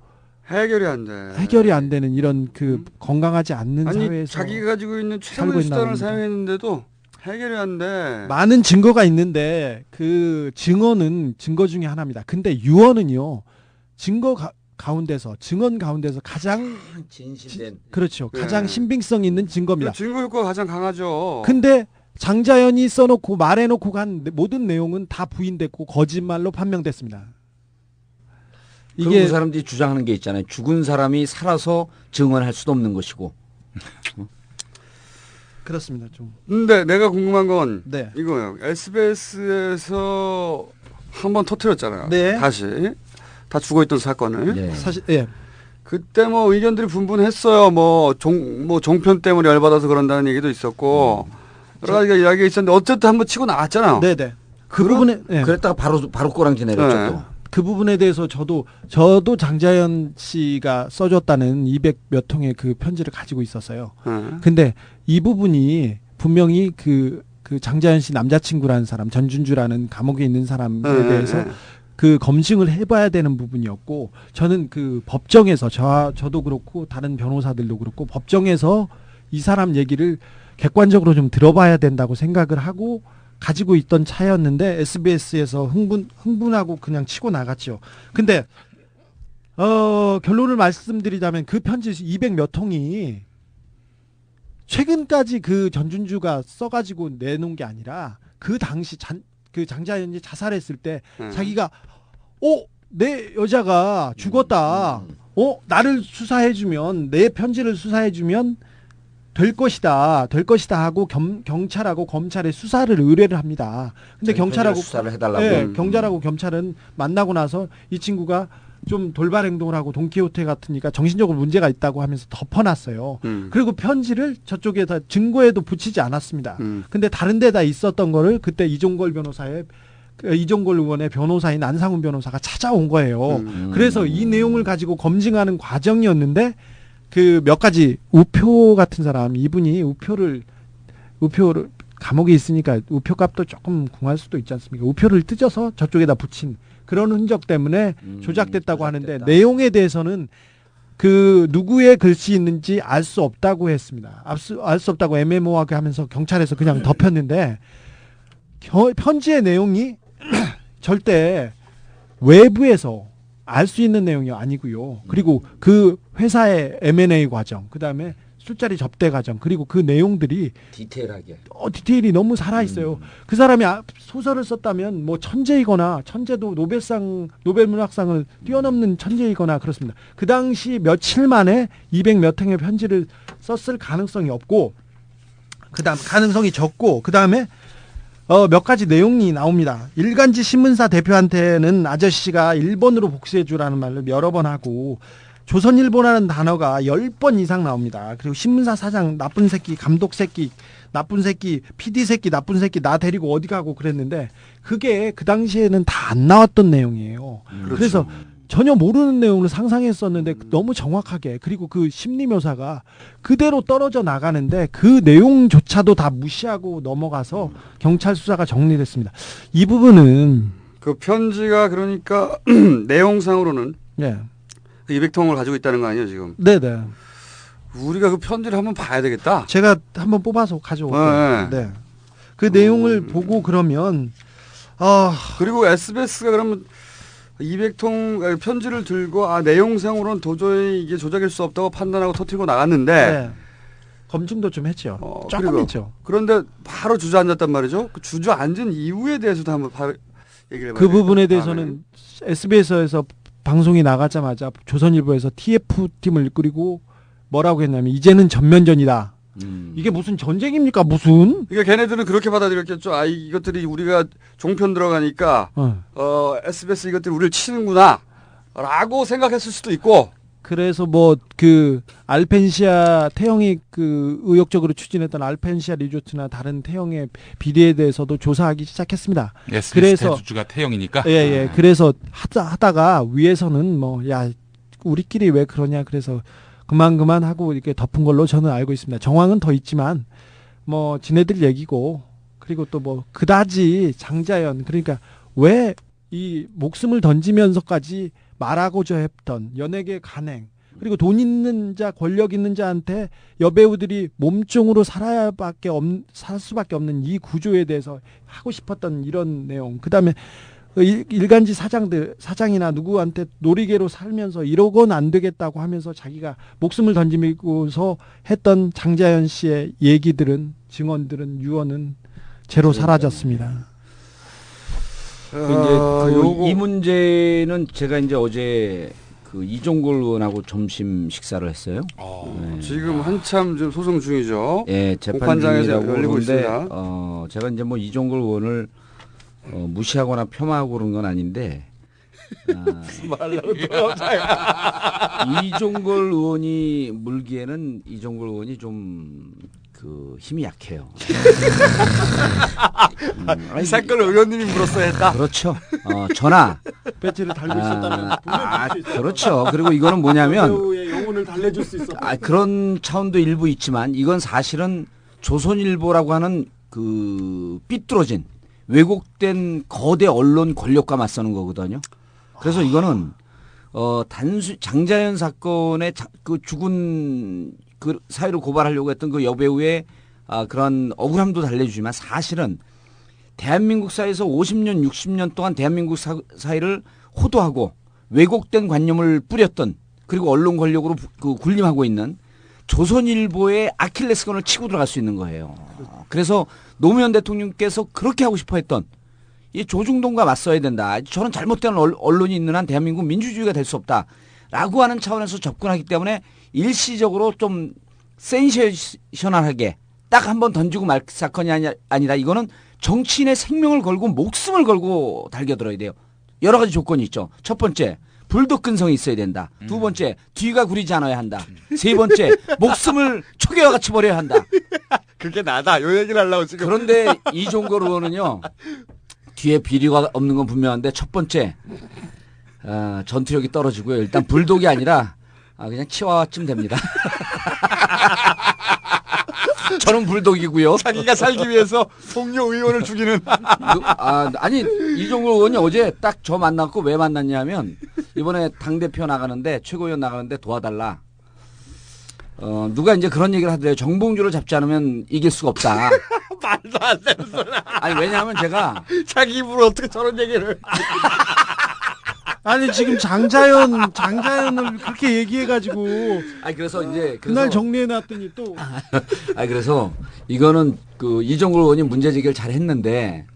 Speaker 1: 해결이 안 돼.
Speaker 3: 해결이 안 되는 이런 그 건강하지 않는
Speaker 1: 아니
Speaker 3: 사회에서
Speaker 1: 자기가 가지고 있는
Speaker 3: 살고
Speaker 1: 최고의
Speaker 3: 있나
Speaker 1: 수단을
Speaker 3: 봅니다.
Speaker 1: 사용했는데도 해결이 안 돼.
Speaker 3: 많은 증거가 있는데 그 증언은 증거 중에 하나입니다. 근데 유언은요 증거 가운데서 증언 가운데서 가장
Speaker 2: 진실된
Speaker 3: 그렇죠.
Speaker 1: 네.
Speaker 3: 가장 신빙성 있는 증거입니다.
Speaker 1: 증거 효과가 가장 강하죠.
Speaker 3: 근데 장자연이 써놓고 말해놓고 간 모든 내용은 다 부인됐고 거짓말로 판명됐습니다.
Speaker 2: 그리고 그 사람들이 주장하는 게 있잖아요. 죽은 사람이 살아서 증언할 수도 없는 것이고.
Speaker 3: 그렇습니다. 좀.
Speaker 1: 근데 내가 궁금한 건
Speaker 3: 네.
Speaker 1: 이거예요. SBS에서 한번 터뜨렸잖아요.
Speaker 3: 네.
Speaker 1: 다시 다 죽어있던 사건을.
Speaker 2: 네.
Speaker 3: 사실 예.
Speaker 1: 그때 뭐 의견들이 분분했어요. 뭐 종편 때문에 열받아서 그런다는 얘기도 있었고 여러 가지가 이야기가 있었는데 어쨌든 한번 치고 나왔잖아요.
Speaker 3: 네네. 그 부분에 예.
Speaker 2: 그랬다가 바로 꼬랑지 내렸죠.
Speaker 1: 네.
Speaker 2: 또.
Speaker 3: 그 부분에 대해서 저도 장자연 씨가 써줬다는 200몇 통의 그 편지를 가지고 있었어요.
Speaker 1: 네.
Speaker 3: 근데 이 부분이 분명히 그 장자연 씨 남자친구라는 사람 전준주라는 감옥에 있는 사람에 대해서 그 검증을 해봐야 되는 부분이었고 저는 그 법정에서 저도 그렇고 다른 변호사들도 그렇고 법정에서 이 사람 얘기를 객관적으로 좀 들어봐야 된다고 생각을 하고 가지고 있던 차였는데 SBS에서 흥분하고 그냥 치고 나갔죠. 근데 결론을 말씀드리자면 그 편지 200몇 통이 최근까지 그 전준주가 써가지고 내놓은 게 아니라 그 당시 그 장자연이 자살했을 때 자기가 내 여자가 죽었다. 나를 수사해주면 내 편지를 수사해주면 될 것이다 하고 경찰하고 검찰에 수사를 의뢰를 합니다. 근데 경찰하고
Speaker 2: 수사를 해달라고.
Speaker 3: 네, 경찰하고 검찰은 만나고 나서 이 친구가 좀 돌발 행동을 하고 돈키호테 같으니까 정신적으로 문제가 있다고 하면서 덮어놨어요. 그리고 편지를 저쪽에다 증거에도 붙이지 않았습니다. 근데 다른 데다 있었던 거를 그때 이종걸 의원의 변호사인 안상훈 변호사가 찾아온 거예요. 그래서 이 내용을 가지고 검증하는 과정이었는데 그 몇 가지 우표 같은 사람 이분이 우표를 감옥에 있으니까 우표 값도 조금 궁할 수도 있지 않습니까? 우표를 뜯어서 저쪽에다 붙인 그런 흔적 때문에 조작됐다고 하는데 내용에 대해서는 그 누구의 글씨 있는지 알 수 없다고 했습니다. 알 수 없다고 애매모호하게 하면서 경찰에서 그냥 덮였는데 편지의 내용이 절대 외부에서 알 수 있는 내용이 아니고요. 그리고 그 회사의 M&A 과정, 그 다음에 술자리 접대 과정, 그리고 그 내용들이
Speaker 2: 디테일하게
Speaker 3: 디테일이 너무 살아있어요. 그 사람이 소설을 썼다면 뭐 천재이거나 천재도 노벨 문학상을 뛰어넘는 천재이거나 그렇습니다. 그 당시 며칠 만에 200몇 행의 편지를 썼을 가능성이 없고, 그다음 가능성이 적고, 그다음에 몇 가지 내용이 나옵니다. 일간지 신문사 대표한테는 아저씨가 일본으로 복수해 주라는 말을 여러 번 하고, 조선일보라는 단어가 10번 이상 나옵니다. 그리고 신문사 사장 나쁜 새끼, 감독 새끼, 나쁜 새끼, PD 새끼, 나쁜 새끼, 나 데리고 어디 가고 그랬는데 그게 그 당시에는 다 안 나왔던 내용이에요.
Speaker 1: 그렇죠.
Speaker 3: 그래서 전혀 모르는 내용을 상상했었는데 너무 정확하게, 그리고 그 심리 묘사가 그대로 떨어져 나가는데 그 내용조차도 다 무시하고 넘어가서 경찰 수사가 정리됐습니다. 이 부분은
Speaker 1: 그 편지가 그러니까 내용상으로는
Speaker 3: 네.
Speaker 1: 그 200통을 가지고 있다는 거 아니에요 지금?
Speaker 3: 네네.
Speaker 1: 우리가 그 편지를 한번 봐야 되겠다.
Speaker 3: 제가 한번 뽑아서 가져올게요. 네. 그 내용을 보고 그러면
Speaker 1: 그리고 SBS가 그러면 200통 편지를 들고 내용상으로는 도저히 이게 조작일 수 없다고 판단하고 터뜨리고 나갔는데
Speaker 3: 네. 검증도 좀 했죠. 조금 했죠.
Speaker 1: 그런데 바로 주저앉았단 말이죠. 그 주저앉은 이유에 대해서도 한번 얘기를 해봐야
Speaker 3: 그 부분에
Speaker 1: 되겠다.
Speaker 3: 대해서는 SBS에서 방송이 나가자마자 조선일보에서 TF팀을 꾸리고 뭐라고 했냐면 이제는 전면전이다. 이게 무슨 전쟁입니까? 무슨?
Speaker 1: 그러니까 걔네들은 그렇게 받아들였겠죠. 이것들이 우리가 종편 들어가니까 SBS 이것들이 우리를 치는구나 라고 생각했을 수도 있고.
Speaker 3: 그래서 뭐 그 알펜시아 태형이 그 의욕적으로 추진했던 알펜시아 리조트나 다른 태형의 비리에 대해서도 조사하기 시작했습니다.
Speaker 4: SBS
Speaker 3: 그래서
Speaker 4: 대주주가 태형이니까.
Speaker 3: 예. 그래서 하다가 위에서는 뭐 야 우리끼리 왜 그러냐, 그래서 그만 하고 이렇게 덮은 걸로 저는 알고 있습니다. 정황은 더 있지만 뭐 지네들 얘기고, 그리고 또 뭐 그다지 장자연, 그러니까 왜 이 목숨을 던지면서까지 말하고자 했던 연예계 간행, 그리고 돈 있는 자, 권력 있는 자한테 여배우들이 몸종으로 살 수밖에 없는 이 구조에 대해서 하고 싶었던 이런 내용. 그다음에 일간지 사장이나 누구한테 놀이개로 살면서 이러고는 안 되겠다고 하면서 자기가 목숨을 던지면서 했던 장자연 씨의 얘기들은, 증언들은, 유언은 제로 사라졌습니다.
Speaker 2: 이 문제는 제가 이제 어제 그 이종걸 의원하고 점심 식사를 했어요. 네.
Speaker 1: 지금 한참 좀 소송 중이죠.
Speaker 2: 예, 재판
Speaker 1: 공판장에서
Speaker 2: 중이라고
Speaker 1: 열리고
Speaker 2: 그러는데
Speaker 1: 있습니다.
Speaker 2: 제가 이제 뭐 이종걸 의원을 무시하거나 폄하하고 그런 건 아닌데 이종걸 의원이 물기에는 이종걸 의원이 좀 그 힘이 약해요.
Speaker 1: 이 사건을 의원님이 물었어야 했다.
Speaker 2: 그렇죠. 전화
Speaker 3: 배지를 달고 있었다면
Speaker 2: 그렇죠. 그리고 이거는 뭐냐면
Speaker 3: 배우의 영혼을 달래줄 수 있었다.
Speaker 2: 그런 차원도 일부 있지만 이건 사실은 조선일보라고 하는 그 삐뚤어진 왜곡된 거대 언론 권력과 맞서는 거거든요. 그래서 이거는 장자연 사건의 그 죽은 그 사회를 고발하려고 했던 그 여배우의 그런 억울함도 달래주지만 사실은 대한민국 사회에서 50년, 60년 동안 대한민국 사회를 호도하고 왜곡된 관념을 뿌렸던, 그리고 언론 권력으로 군림하고 있는 조선일보의 아킬레스건을 치고 들어갈 수 있는 거예요. 그래서 노무현 대통령께서 그렇게 하고 싶어 했던 이 조중동과 맞서야 된다. 저는 잘못된 언론이 있는 한 대한민국 민주주의가 될 수 없다라고 하는 차원에서 접근하기 때문에 일시적으로 좀 센세셔널하게 딱 한 번 던지고 말 사건이 아니다. 이거는 정치인의 생명을 걸고 목숨을 걸고 달겨들어야 돼요. 여러 가지 조건이 있죠. 첫 번째, 불독 근성이 있어야 된다. 두 번째, 뒤가 구리지 않아야 한다. 세 번째, 목숨을 초계와 같이 버려야 한다.
Speaker 1: 그게 나다. 요 얘기를 하려고 지금.
Speaker 2: 그런데 이종걸 의원은요, 뒤에 비리가 없는 건 분명한데 첫 번째, 전투력이 떨어지고요. 일단 불독이 아니라 그냥 치와와쯤 됩니다. 저는 불독이고요.
Speaker 1: 자기가 살기 위해서 동료 의원을 죽이는.
Speaker 2: 아니 이종걸 의원이 어제 딱 저 만났고 왜 만났냐면 이번에 당 대표 나가는데 최고위원 나가는데 도와달라. 누가 이제 그런 얘기를 하더래요. 정봉주를 잡지 않으면 이길 수가 없다.
Speaker 1: 말도 안 되는 소리.
Speaker 2: 아니 왜냐하면 제가
Speaker 1: 자기 입으로 어떻게 저런 얘기를.
Speaker 3: 아니 지금 장자연을 그렇게 얘기해가지고
Speaker 2: 아니 그래서 이제
Speaker 3: 그날 정리해놨더니 또
Speaker 2: 아니 그래서 이거는 그 이종걸 의원이 문제 제기를 잘 했는데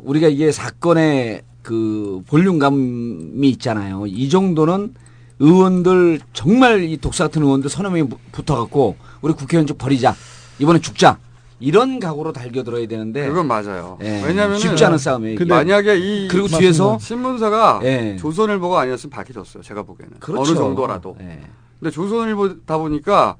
Speaker 2: 우리가 이게 사건의 그 볼륨감이 있잖아요. 이 정도는 의원들 정말 이 독사 같은 의원들 서너 명이 붙어갖고 우리 국회의원 좀 버리자. 이번에 죽자. 이런 각오로 달겨들어야 되는데
Speaker 1: 그건 맞아요.
Speaker 2: 예,
Speaker 1: 왜냐하면
Speaker 2: 쉽지 않은 싸움이에요.
Speaker 3: 근데
Speaker 1: 만약에
Speaker 2: 그리고
Speaker 3: 맞습니다.
Speaker 2: 뒤에서
Speaker 1: 신문사가
Speaker 2: 예.
Speaker 1: 조선일보가 아니었으면 밝혀졌어요. 제가 보기에는.
Speaker 2: 그렇죠.
Speaker 1: 어느 정도라도.
Speaker 2: 예.
Speaker 1: 근데 조선일보다 보니까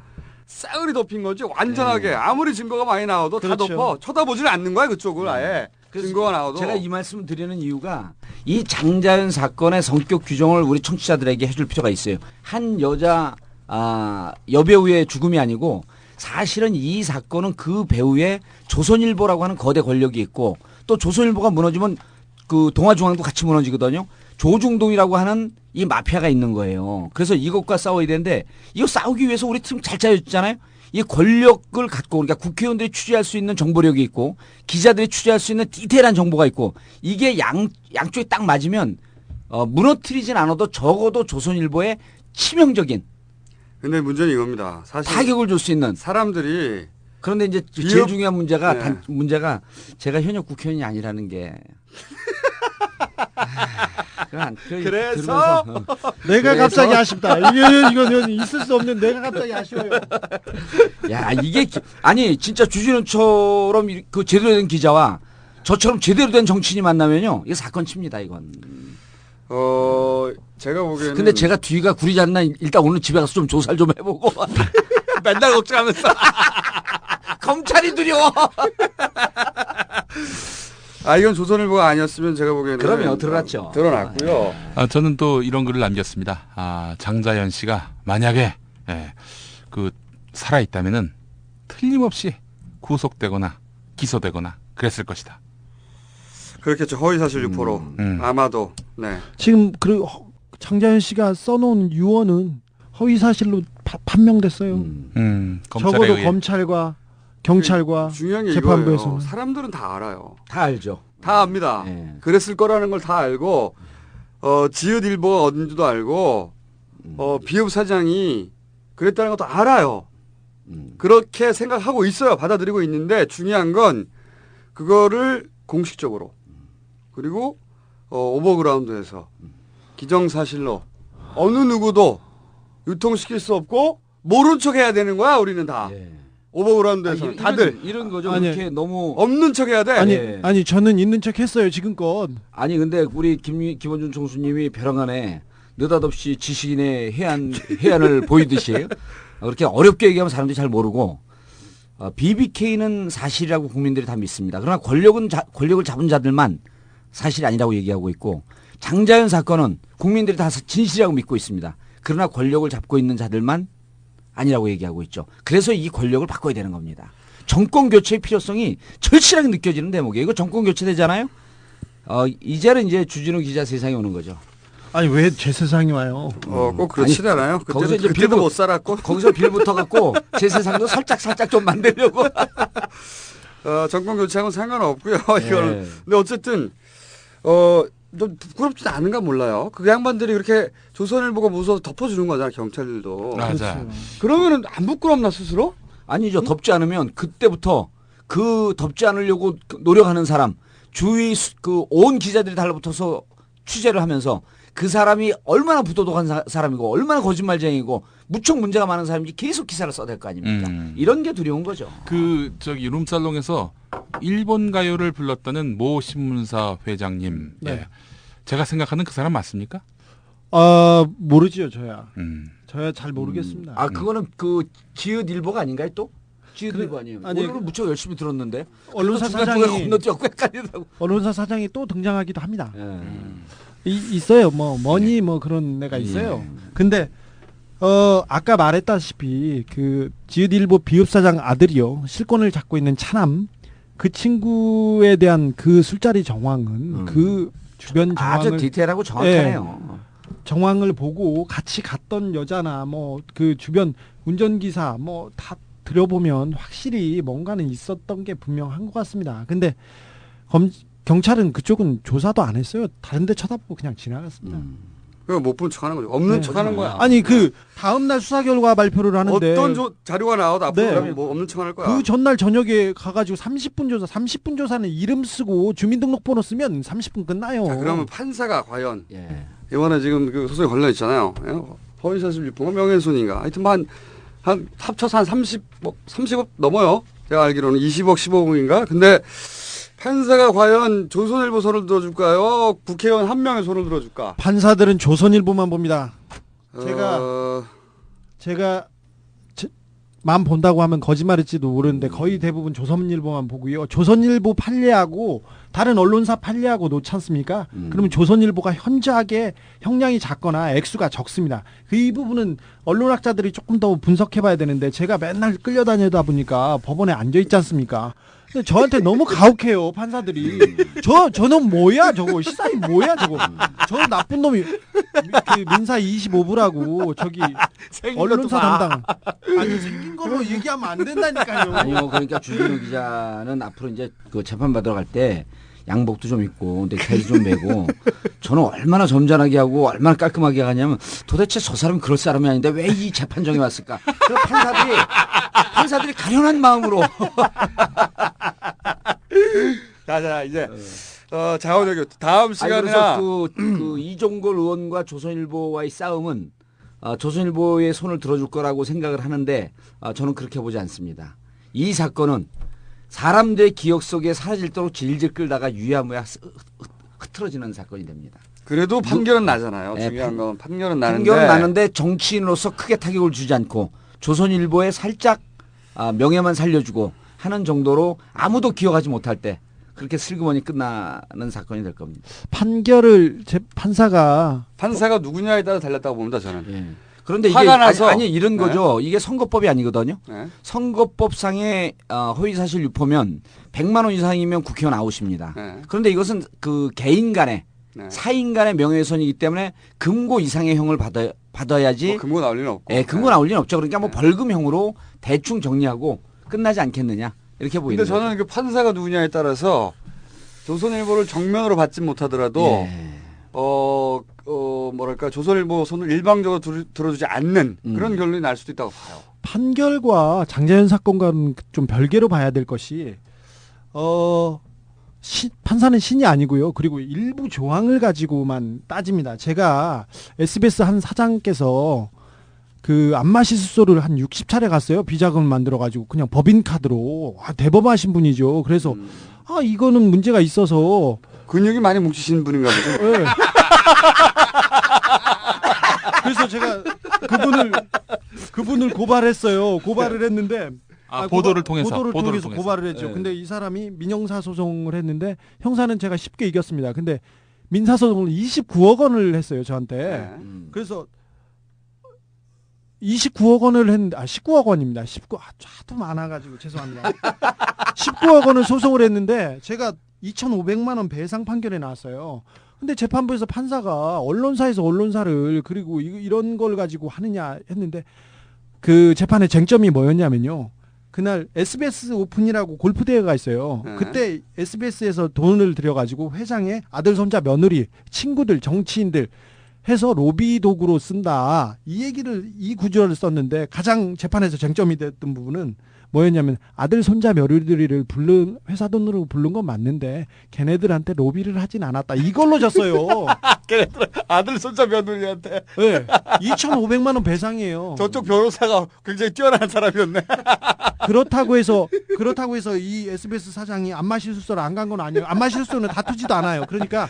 Speaker 1: 싸그리 덮인 거지 완전하게 아무리 증거가 많이 나와도 다
Speaker 3: 그렇죠.
Speaker 1: 덮어. 쳐다보지는 않는 거야 그쪽을 아예.
Speaker 2: 그래서
Speaker 1: 증거가 나와도.
Speaker 2: 제가 이 말씀을 드리는 이유가 이 장자연 사건의 성격 규정을 우리 청취자들에게 해줄 필요가 있어요. 한 여자 여배우의 죽음이 아니고 사실은 이 사건은 그 배우의 조선일보라고 하는 거대 권력이 있고 또 조선일보가 무너지면 그 동아중앙도 같이 무너지거든요. 조중동이라고 하는 이 마피아가 있는 거예요. 그래서 이것과 싸워야 되는데 이거 싸우기 위해서 우리 팀 잘 짜여졌잖아요. 이 권력을 갖고 그러니까 국회의원들이 취재할 수 있는 정보력이 있고 기자들이 취재할 수 있는 디테일한 정보가 있고 이게 양쪽이 딱 맞으면 무너뜨리진 않아도 적어도 조선일보의 치명적인
Speaker 1: 근데 문제는 이겁니다. 사실
Speaker 2: 타격을 줄 수 있는
Speaker 1: 사람들이
Speaker 2: 그런데 이제 제일 중요한 문제가
Speaker 1: 네.
Speaker 2: 문제가 제가 현역 국회의원이 아니라는 게
Speaker 1: 그래서
Speaker 3: 내가 갑자기 아쉽다. 이건 있을 수 없는 내가 갑자기 아쉬워요.
Speaker 2: 야 이게 아니 진짜 주진우처럼 그 제대로 된 기자와 저처럼 제대로 된 정치인이 만나면요 이거 사건 칩니다 이건.
Speaker 1: 제가 보기에는
Speaker 2: 근데 제가 뒤가 구리지 않나 일단 오늘 집에 가서 좀 조사를 좀 해보고 맨날 걱정하면서 검찰이 두려워.
Speaker 1: 이건 조선일보가 아니었으면 제가 보기에는
Speaker 2: 그럼요 드러났죠.
Speaker 1: 드러났고요.
Speaker 4: 저는 또 이런 글을 남겼습니다. 장자연 씨가 만약에 그 살아있다면은 틀림없이 구속되거나 기소되거나 그랬을 것이다.
Speaker 1: 그렇겠죠. 허위사실 유포로 아마도. 네.
Speaker 3: 지금 그 장자연 씨가 써놓은 유언은 허위 사실로 판명됐어요.
Speaker 4: 검찰에
Speaker 3: 적어도
Speaker 4: 의해.
Speaker 3: 검찰과 경찰과
Speaker 1: 중요한 게
Speaker 3: 재판부에서는.
Speaker 1: 이거예요. 사람들은 다 알아요.
Speaker 2: 다 알죠.
Speaker 1: 다 압니다.
Speaker 2: 네.
Speaker 1: 그랬을 거라는 걸 다 알고 지읒일보가 어딘지도 알고 비읍 사장이 그랬다는 것도 알아요. 그렇게 생각하고 있어요. 받아들이고 있는데 중요한 건 그거를 공식적으로 그리고 오버그라운드에서 기정사실로 어느 누구도 유통시킬 수 없고 모른 척 해야 되는 거야. 우리는 다.
Speaker 2: 예.
Speaker 1: 오버그라운드에서 다들
Speaker 2: 이런 거죠.
Speaker 3: 아니,
Speaker 2: 이렇게 너무
Speaker 1: 없는 척 해야 돼.
Speaker 3: 아니 저는 있는 척 했어요 지금껏.
Speaker 2: 아니 근데 우리 김원준 총수님이 벼랑간에 느닷없이 지식인의 해안을 보이듯이 그렇게 어렵게 얘기하면 사람들이 잘 모르고 BBK는 사실이라고 국민들이 다 믿습니다. 그러나 권력을 잡은 자들만 사실이 아니라고 얘기하고 있고 장자연 사건은 국민들이 다 진실이라고 믿고 있습니다. 그러나 권력을 잡고 있는 자들만 아니라고 얘기하고 있죠. 그래서 이 권력을 바꿔야 되는 겁니다. 정권 교체의 필요성이 절실하게 느껴지는 대목이에요. 이거 정권 교체되잖아요. 이제는 이제 주진우 기자 세상에 오는 거죠.
Speaker 3: 아니 왜 제 세상이 와요?
Speaker 1: 꼭 그렇지 않아요.
Speaker 2: 거기서 이제
Speaker 1: 그때도 못 살았고.
Speaker 2: 거기서 빌붙어 갖고 제 세상도 살짝 좀 만들려고.
Speaker 1: 정권 교체하고는 상관없고요. 이거는. 근데 어쨌든 좀 부끄럽지도 않은가 몰라요. 그 양반들이 그렇게 조선일보가 무서워서 덮어주는 거잖아 경찰들도.
Speaker 4: 맞아.
Speaker 1: 그러면은 안 부끄럽나 스스로?
Speaker 2: 아니죠. 덮지 않으면 그때부터 그 덮지 않으려고 노력하는 사람 주위 그 온 기자들이 달라붙어서 취재를 하면서 그 사람이 얼마나 부도덕한 사람이고 얼마나 거짓말쟁이고 무척 문제가 많은 사람인지 계속 기사를 써야 될 거 아닙니까? 이런 게 두려운 거죠.
Speaker 4: 룸살롱에서 일본 가요를 불렀다는 모 신문사 회장님.
Speaker 3: 네.
Speaker 4: 예. 제가 생각하는 그 사람 맞습니까?
Speaker 3: 모르지요 저야. 저야 잘 모르겠습니다.
Speaker 2: 그거는 그 지읒일보가 아닌가요 또? 지읒일보 아니에요?
Speaker 3: 아니,
Speaker 2: 오늘은 무척 열심히 들었는데.
Speaker 3: 언론사
Speaker 2: 중간중간에
Speaker 3: 사장이
Speaker 2: 건너뛰고 헷갈리더라고.
Speaker 3: 언론사 사장이 또 등장하기도 합니다.
Speaker 2: 예.
Speaker 3: 있어요. 뭐 머니 뭐 그런 애가 있어요. 근데 아까 말했다시피 그 지읒일보 비읍사장 아들이요 실권을 잡고 있는 차남 그 친구에 대한 그 술자리 정황은 그 주변
Speaker 2: 아주
Speaker 3: 정황을
Speaker 2: 디테일하고 정확하네요.
Speaker 3: 정황을 보고 같이 갔던 여자나 뭐 그 주변 운전기사 뭐 다 들여보면 확실히 뭔가는 있었던 게 분명한 것 같습니다. 근데 경찰은 그쪽은 조사도 안 했어요. 다른 데 쳐다보고 그냥 지나갔습니다.
Speaker 1: 그거 못 본 척하는 거죠. 없는 척하는 거야.
Speaker 3: 아니 그 다음 날 수사 결과 발표를 하는데
Speaker 1: 어떤 자료가 나와도 앞으로
Speaker 3: 네.
Speaker 1: 그러면 뭐 없는 척할 거야.
Speaker 3: 그 전날 저녁에 가가지고 30분 조사는 이름 쓰고 주민등록번호 쓰면 30분 끝나요.
Speaker 1: 자, 그러면 판사가 과연
Speaker 2: 예.
Speaker 1: 이번에 지금 그 소송에 걸려 있잖아요. 허위사실 유포가 명예훼손인가. 하여튼 한 합쳐서 한 30억 넘어요. 제가 알기로는 20억, 15억인가. 근데 판사가 과연 조선일보 손을 들어줄까요? 국회의원 한 명의 손을 들어줄까?
Speaker 3: 판사들은 조선일보만 봅니다. 제가 만 본다고 하면 거짓말일지도 모르는데 거의 대부분 조선일보만 보고요. 조선일보 판례하고 다른 언론사 판례하고 놓지 않습니까? 그러면 조선일보가 현저하게 형량이 작거나 액수가 적습니다. 이 부분은 언론학자들이 조금 더 분석해봐야 되는데 제가 맨날 끌려다니다 보니까 법원에 앉아있지 않습니까? 근데 저한테 너무 가혹해요 판사들이. 저는 뭐야 저거 시사이 뭐야 저거. 저 나쁜 놈이 그 민사 25부라고 저기 언론사 담당. 아니 생긴 걸로 얘기하면 안 된다니까요.
Speaker 2: 아니요, 그러니까 주진우 기자는 앞으로 이제 그 재판 받으러 갈 때 양복도 좀 입고 넥타이도 좀 매고 저는 얼마나 점잖하게 하고 얼마나 깔끔하게 하냐면 도대체 저 사람이 그럴 사람이 아닌데 왜 이 재판정에 왔을까? 그 판사들이 가련한 마음으로.
Speaker 1: 자 이제 자원여교 다음 시간이나
Speaker 2: 그 이종걸 의원과 조선일보와의 싸움은 조선일보의 손을 들어줄 거라고 생각을 하는데 저는 그렇게 보지 않습니다. 이 사건은 사람들의 기억 속에 사라질도록 질질 끌다가 유야무야 흐트러지는 사건이 됩니다.
Speaker 1: 그래도 판결은 나잖아요.
Speaker 2: 네,
Speaker 1: 중요한 건 판결은
Speaker 2: 판결은 나는데 정치인으로서 크게 타격을 주지 않고 조선일보에 살짝 명예만 살려주고 하는 정도로 아무도 기억하지 못할 때 그렇게 슬그머니 끝나는 사건이 될 겁니다.
Speaker 3: 판결을 판사가
Speaker 1: 누구냐에 따라 달렸다고 봅니다 저는.
Speaker 2: 예. 그런데 이게
Speaker 1: 화가 나서
Speaker 2: 아니 이런 거죠. 이게 선거법이 아니거든요.
Speaker 1: 네.
Speaker 2: 선거법상의 허위사실 유포면 100만 원 이상이면 국회의원 아웃입니다.
Speaker 1: 네.
Speaker 2: 그런데 이것은 그 개인 간의
Speaker 1: 네.
Speaker 2: 사인 간의 명예훼손이기 때문에 금고 이상의 형을 받아야지.
Speaker 1: 뭐 금고 나올 리는 없고.
Speaker 2: 예, 금고 나올 리는 없죠. 그러니까 뭐 벌금형으로 대충 정리하고 끝나지 않겠느냐 이렇게 보이는
Speaker 1: 근데
Speaker 2: 거죠.
Speaker 1: 저는 그 판사가 누구냐에 따라서 조선일보를 정면으로 받지 못하더라도
Speaker 2: 예.
Speaker 1: 뭐랄까 조선일보 손을 일방적으로 들어주지 않는 그런 결론이 날 수도 있다고 봐요.
Speaker 3: 판결과 장자연 사건과는 좀 별개로 봐야 될 것이 판사는 신이 아니고요. 그리고 일부 조항을 가지고만 따집니다. 제가 SBS 한 사장께서 그 안마시술소를 한 60차례 갔어요. 비자금을 만들어가지고 그냥 법인카드로 대범하신 분이죠. 그래서 이거는 문제가 있어서
Speaker 1: 근육이 많이 뭉치시는 분인가 보죠.
Speaker 3: 네. 그래서 제가 그분을 고발했어요. 고발을 했는데
Speaker 4: 보도를 통해서
Speaker 3: 고발을 했죠.
Speaker 2: 네.
Speaker 3: 근데 이 사람이 민형사 소송을 했는데 형사는 제가 쉽게 이겼습니다. 근데 민사 소송을 29억 원을 했어요, 저한테.
Speaker 1: 네.
Speaker 3: 그래서 29억 원을 했는데 19억 원입니다. 19 하도 많아가지고 죄송합니다. 19억 원을 소송을 했는데 제가 2,500만 원 배상 판결에 나왔어요. 근데 재판부에서 판사가 언론사에서 언론사를 그리고 이런 걸 가지고 하느냐 했는데 그 재판의 쟁점이 뭐였냐면요. 그날 SBS 오픈이라고 골프 대회가 있어요.
Speaker 1: 네.
Speaker 3: 그때 SBS에서 돈을 들여가지고 회장의 아들, 손자, 며느리, 친구들, 정치인들 해서 로비 도구로 쓴다. 이 구조를 썼는데 가장 재판에서 쟁점이 됐던 부분은 뭐였냐면 아들, 손자, 며느리를 회사 돈으로 부른 건 맞는데 걔네들한테 로비를 하진 않았다. 이걸로 졌어요.
Speaker 1: 걔네들 아들, 손자, 며느리한테.
Speaker 3: 네. 2,500만 원 배상이에요.
Speaker 1: 저쪽 변호사가 굉장히 뛰어난 사람이었네.
Speaker 3: 그렇다고 해서 이 SBS 사장이 안마실수소를 안 간 건 아니에요. 안마실수소는 다투지도 않아요. 그러니까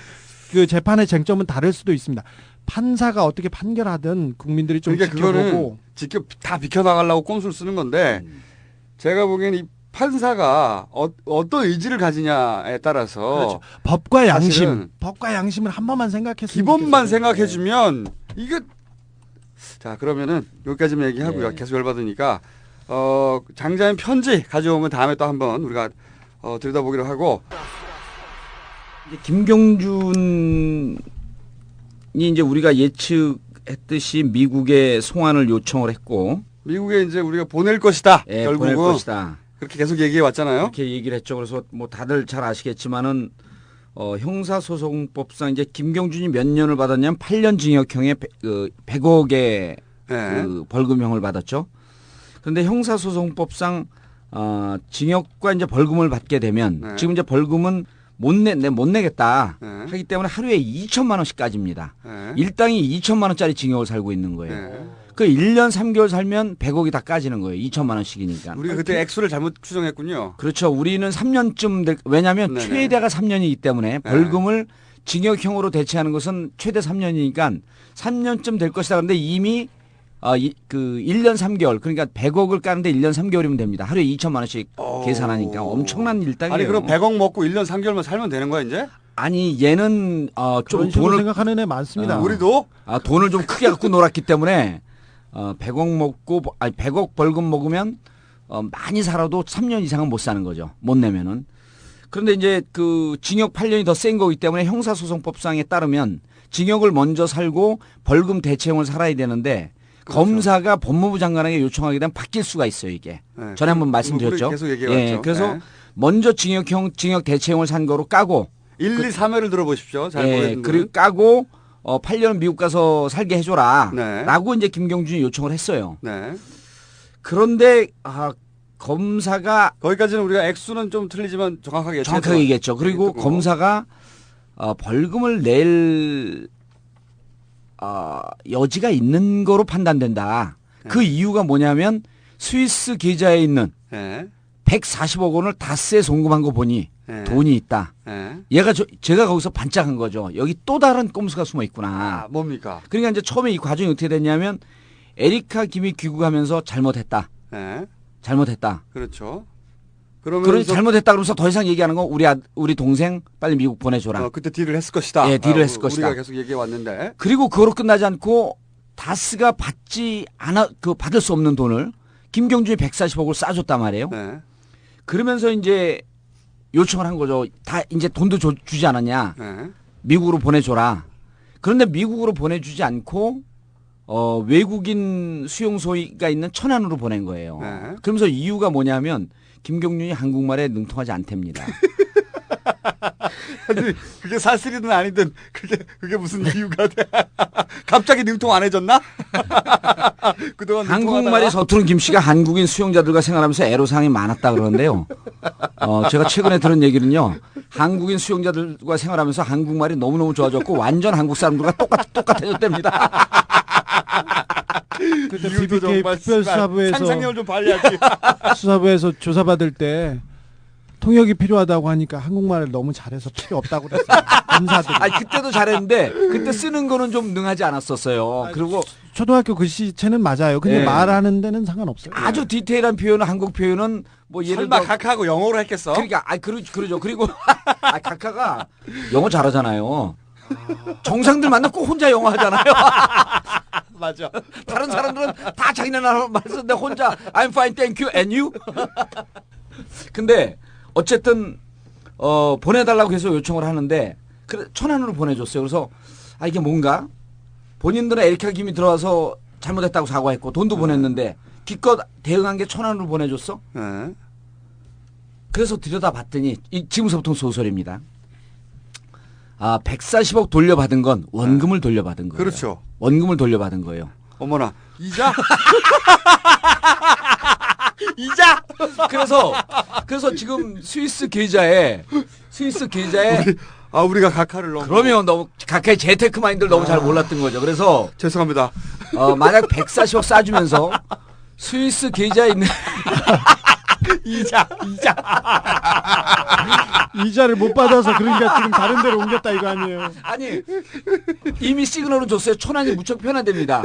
Speaker 3: 그 재판의 쟁점은 다를 수도 있습니다. 판사가 어떻게 판결하든 국민들이 좀
Speaker 1: 그러니까
Speaker 3: 지켜보고
Speaker 1: 다 비켜나가려고 꼼수를 쓰는 건데 제가 보기엔 이 판사가 어떤 의지를 가지냐에 따라서
Speaker 3: 그렇죠. 법과 양심,
Speaker 1: 사실은
Speaker 3: 법과 양심을 한 번만 생각했으면
Speaker 1: 기본만
Speaker 3: 좋겠어요.
Speaker 1: 생각해주면 이게 자, 그러면은 여기까지만 얘기하고요.
Speaker 2: 네.
Speaker 1: 계속 열받으니까 장자연 편지 가져오면 다음에 또 한번 우리가 들여다보기로 하고.
Speaker 2: 이제 김경준이 이제 우리가 예측했듯이 미국에 송환을 요청을 했고,
Speaker 1: 미국에 이제 우리가 보낼 것이다.
Speaker 2: 예,
Speaker 1: 결국은
Speaker 2: 보낼 것이다.
Speaker 1: 그렇게 계속 얘기해 왔잖아요.
Speaker 2: 이렇게 얘기를 했죠. 그래서 뭐 다들 잘 아시겠지만은 형사소송법상 이제 김경준이 몇 년을 받았냐면 8년 징역형에 100억의
Speaker 1: 네.
Speaker 2: 그 벌금형을 받았죠. 그런데 형사소송법상 징역과 이제 벌금을 받게 되면
Speaker 1: 네.
Speaker 2: 지금 이제 벌금은 못 내겠다
Speaker 1: 네.
Speaker 2: 하기 때문에 하루에 2천만 원씩까지입니다.
Speaker 1: 네.
Speaker 2: 일당이 2천만 원짜리 징역을 살고 있는 거예요.
Speaker 1: 네.
Speaker 2: 그 1년 3개월 살면 100억이 다 까지는 거예요. 2천만 원씩이니까.
Speaker 1: 우리가 그때 액수를 잘못 추정했군요.
Speaker 2: 그렇죠. 우리는 3년쯤 왜냐하면
Speaker 1: 네네.
Speaker 2: 최대가 3년이기 때문에 벌금을 징역형으로 대체하는 것은 최대 3년이니까 3년쯤 될 것이다. 그런데 이미 그 1년 3개월 그러니까 100억을 까는데 1년 3개월이면 됩니다. 하루에 2천만 원씩 계산하니까 엄청난 일당이에요.
Speaker 1: 아니 그럼 100억 먹고 1년 3개월만 살면 되는 거야 이제?
Speaker 2: 아니 얘는 좀
Speaker 3: 그런 식으로
Speaker 2: 돈을
Speaker 3: 생각하는 애 많습니다.
Speaker 1: 우리도?
Speaker 2: 돈을 좀 크게 갖고 놀았기 때문에 100억 먹고 100억 벌금 먹으면 많이 살아도 3년 이상은 못 사는 거죠. 못 내면은. 그런데 이제 그 징역 8년이 더 센 거기 때문에 형사소송법상에 따르면 징역을 먼저 살고 벌금 대체형을 살아야 되는데
Speaker 1: 그렇죠.
Speaker 2: 검사가 법무부 장관에게 요청하게 되면 바뀔 수가 있어요, 이게.
Speaker 1: 네.
Speaker 2: 전에 한번 말씀드렸죠.
Speaker 1: 계속 얘기해왔죠.
Speaker 2: 그래서
Speaker 1: 네.
Speaker 2: 먼저 징역 대체형을 산 거로 까고
Speaker 1: 1, 2, 3회를 들어보십시오. 잘 모르겠는
Speaker 2: 그리고
Speaker 1: 분은.
Speaker 2: 까고 8년 미국 가서 살게 해줘라.
Speaker 1: 네.
Speaker 2: 라고 이제 김경준이 요청을 했어요.
Speaker 1: 네.
Speaker 2: 그런데 검사가
Speaker 1: 거기까지는 우리가 액수는 좀 틀리지만 정확하게
Speaker 2: 정확하게 얘기했죠. 그리고
Speaker 1: 얘기했고.
Speaker 2: 검사가 벌금을 낼 여지가 있는 거로 판단된다. 그 이유가 뭐냐면 스위스 계좌에 있는
Speaker 1: 네.
Speaker 2: 140억 원을 다스에 송금한 거 보니
Speaker 1: 네.
Speaker 2: 돈이 있다.
Speaker 1: 네.
Speaker 2: 제가 거기서 반짝한 거죠. 여기 또 다른 꼼수가 숨어 있구나.
Speaker 1: 뭡니까?
Speaker 2: 그러니까 이제 처음에 이 과정이 어떻게 됐냐면 에리카 김이 귀국하면서 잘못했다.
Speaker 1: 네.
Speaker 2: 잘못했다.
Speaker 1: 그렇죠.
Speaker 2: 그런
Speaker 1: 그러면서
Speaker 2: 잘못했다 그러면서 더 이상 얘기하는 거 우리 동생 빨리 미국 보내줘라.
Speaker 1: 그때 딜을 했을 것이다.
Speaker 2: 예, 딜을 했을 것이다.
Speaker 1: 우리가 계속 얘기해 왔는데.
Speaker 2: 그리고 그거로 끝나지 않고 다스가 받을 수 없는 돈을 김경준이 140억을 싸줬단 말이에요.
Speaker 1: 네.
Speaker 2: 그러면서 이제 요청을 한 거죠. 다 이제 돈도 주지 않았냐.
Speaker 1: 네.
Speaker 2: 미국으로 보내줘라. 그런데 미국으로 보내주지 않고 외국인 수용소가 있는 천안으로 보낸 거예요.
Speaker 1: 네.
Speaker 2: 그러면서 이유가 뭐냐면 김경준이 한국말에 능통하지 않답니다.
Speaker 1: 아니, 그게 사실이든 아니든 그게 무슨 이유가 돼? 갑자기 능통 안 해졌나? 그동안
Speaker 2: 한국말이 서투른 김 씨가 한국인 수용자들과 생활하면서 애로사항이 많았다 그러는데요. 제가 최근에 들은 얘기는요. 한국인 수용자들과 생활하면서 한국말이 너무너무 좋아졌고 완전 한국 사람들과 똑같아졌답니다.
Speaker 3: 그때 BBK 특별수사부에서
Speaker 1: 상상력을 좀 발휘하지.
Speaker 3: 수사부에서 조사받을 때 통역이 필요하다고 하니까 한국말을 너무 잘해서 필요 없다고 그랬어요. 검사들이.
Speaker 2: 그때도 잘했는데 그때 쓰는 거는 좀 능하지 않았었어요. 그리고
Speaker 3: 초등학교 글씨체는 맞아요. 근데
Speaker 2: 예.
Speaker 3: 말하는 데는 상관없어요.
Speaker 2: 아주 디테일한 표현은 한국 표현은 뭐 예를
Speaker 1: 설마
Speaker 2: 들어
Speaker 1: 각하고 영어로 했겠어?
Speaker 2: 그러니까 그러죠. 그리고 각하가 영어 잘하잖아요. 정상들 만나 꼭 혼자 영어 하잖아요.
Speaker 1: 맞아.
Speaker 2: 다른 사람들은 다 자기네 나라 말 쓰는데 혼자 I'm fine, thank you, and you. 근데 어쨌든 보내달라고 해서 요청을 하는데 천안으로 보내줬어요. 그래서 이게 뭔가 본인들은 에리카 김이 들어와서 잘못했다고 사과했고 돈도 보냈는데 기껏 대응한 게 천안으로 보내줬어.
Speaker 1: 네.
Speaker 2: 그래서 들여다봤더니 지금서부터 소설입니다. 140억 돌려받은 건 원금을 돌려받은 거예요.
Speaker 1: 그렇죠.
Speaker 2: 원금을 돌려받은 거예요.
Speaker 1: 어머나. 이자? 이자?
Speaker 2: 그래서 지금 스위스 계좌에
Speaker 1: 우리가 각하를 너무.
Speaker 2: 그러면 너무 각하의 재테크 마인드를 너무 잘 몰랐던 거죠. 그래서
Speaker 1: 죄송합니다.
Speaker 2: 만약 140억 싸주면서 스위스 계좌에 있는
Speaker 3: 이자를 못 받아서 그러니까 지금 다른 데로 옮겼다 이거 아니에요.
Speaker 2: 아니 이미 시그널을 줬어요. 천안이 무척 편하답니다.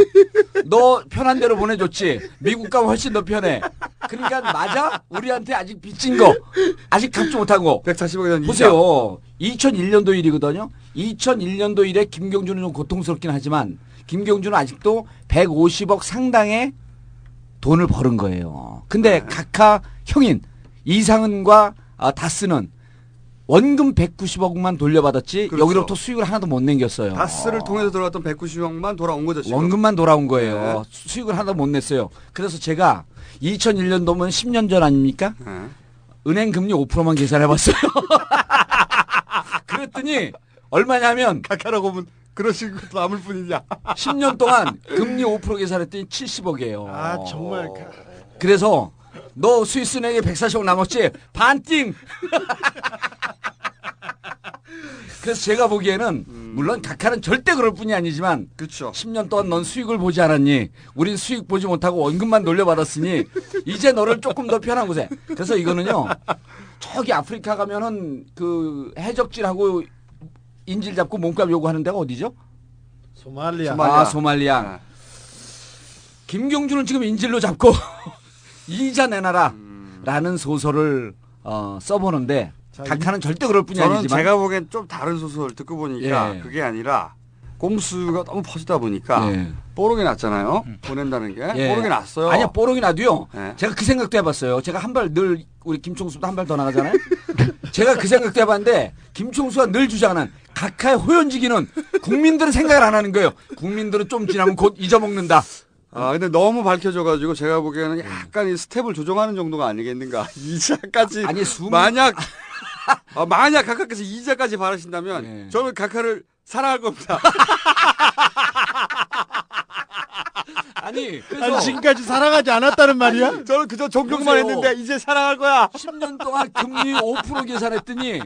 Speaker 2: 너 편한 대로 보내줬지. 미국 가면 훨씬 더 편해. 그러니까 맞아? 우리한테 아직 빚진 거 아직 갚지 못하고
Speaker 1: 140억에 대한
Speaker 2: 보세요. 2001년도 일이거든요. 2001년도 일에 김경준은 좀 고통스럽긴 하지만 김경준은 아직도 150억 상당의 돈을 벌은 거예요. 근데 각하 형인 이상은과 다스는 원금 190억만 돌려받았지
Speaker 1: 그렇죠.
Speaker 2: 여기로부터 수익을 하나도 못 남겼어요.
Speaker 1: 다스를 통해서 들어왔던 190억만 돌아온 거죠. 지금.
Speaker 2: 원금만 돌아온 거예요. 수익을 하나도 못 냈어요. 그래서 제가 2001년도면 10년 전 아닙니까?
Speaker 1: 네.
Speaker 2: 은행 금리 5%만 계산해봤어요. 그랬더니 얼마냐면
Speaker 1: 각하라고 하면 그러신 것도 남을 뿐이냐.
Speaker 2: 10년 동안 금리 5% 계산했더니 70억이에요.
Speaker 3: 아 정말
Speaker 2: 그래서 너 스위스은행에 140억 남았지? 반띵! 그래서 제가 보기에는 물론 각하는 절대 그럴 뿐이 아니지만
Speaker 1: 그렇죠.
Speaker 2: 10년 동안 넌 수익을 보지 않았니? 우린 수익 보지 못하고 원금만 돌려받았으니 이제 너를 조금 더 편한 곳에. 그래서 이거는요. 저기 아프리카 가면은 그 해적질하고 인질 잡고 몸값 요구하는 데가 어디죠?
Speaker 3: 소말리아.
Speaker 2: 아, 소말리아.
Speaker 1: 네.
Speaker 2: 김경준은 지금 인질로 잡고 이자 내놔라 라는 소설을 써보는데 각하는 절대 그럴 뿐이
Speaker 1: 저는
Speaker 2: 아니지만
Speaker 1: 제가 보기엔 좀 다른 소설 듣고 보니까
Speaker 2: 예.
Speaker 1: 그게 아니라 꼼수가 너무 퍼지다 보니까
Speaker 2: 예.
Speaker 1: 뽀록이 났잖아요. 보낸다는 게
Speaker 2: 예.
Speaker 1: 뽀록이 났어요.
Speaker 2: 아니야 뽀록이 나도요.
Speaker 1: 예.
Speaker 2: 제가 그 생각도 해봤어요. 제가 한 발 늘 우리 김총수도 한 발 더 나가잖아요. 제가 그 생각도 해봤는데 김총수가 늘 주장하는 각하의 호연지기는 국민들은 생각을 안 하는 거예요. 국민들은 좀 지나면 곧 잊어먹는다.
Speaker 1: 아 근데 너무 밝혀져가지고 제가 보기에는 약간 이 스텝을 조정하는 정도가 아니겠는가. 이자까지
Speaker 2: 아니
Speaker 1: 만약 각하께서 이자까지 바라신다면
Speaker 2: 예.
Speaker 1: 저는 각하를 사랑할 겁니다.
Speaker 2: 아니 그래서
Speaker 3: 지금까지 사랑하지 않았다는 말이야?
Speaker 1: 저는 그저 존경만
Speaker 2: 보세요.
Speaker 1: 했는데 이제 사랑할 거야.
Speaker 2: 10년 동안 금리 5% 계산했더니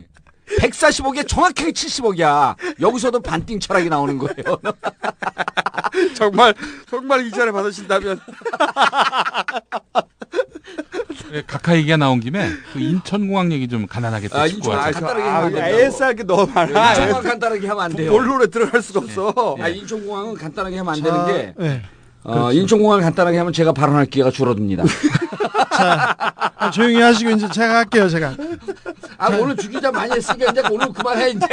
Speaker 2: 140억에 정확하게 70억이야. 여기서도 반띵 철학이 나오는 거예요.
Speaker 1: 정말 이자를 받으신다면
Speaker 4: 예, 각하 얘기가 나온 김에 그 인천공항 얘기 좀 간단하게 또 짚고
Speaker 2: 인천
Speaker 4: 하죠.
Speaker 2: 간단하게 하면 안 된다고.
Speaker 1: 애싸게 너무 많아.
Speaker 2: 인천공항 간단하게 하면 안 돼요.
Speaker 1: 본론에 들어갈 수가 없어.
Speaker 2: 인천공항은 간단하게 하면 안 되는 게
Speaker 3: 네.
Speaker 2: 인천공항을 간단하게 하면 제가 발언할 기회가 줄어듭니다.
Speaker 3: 조용히 하시고 이제 제가 할게요. 제가.
Speaker 2: 오늘 주기자 많이 했으니까 이제 오늘 그만해 이제.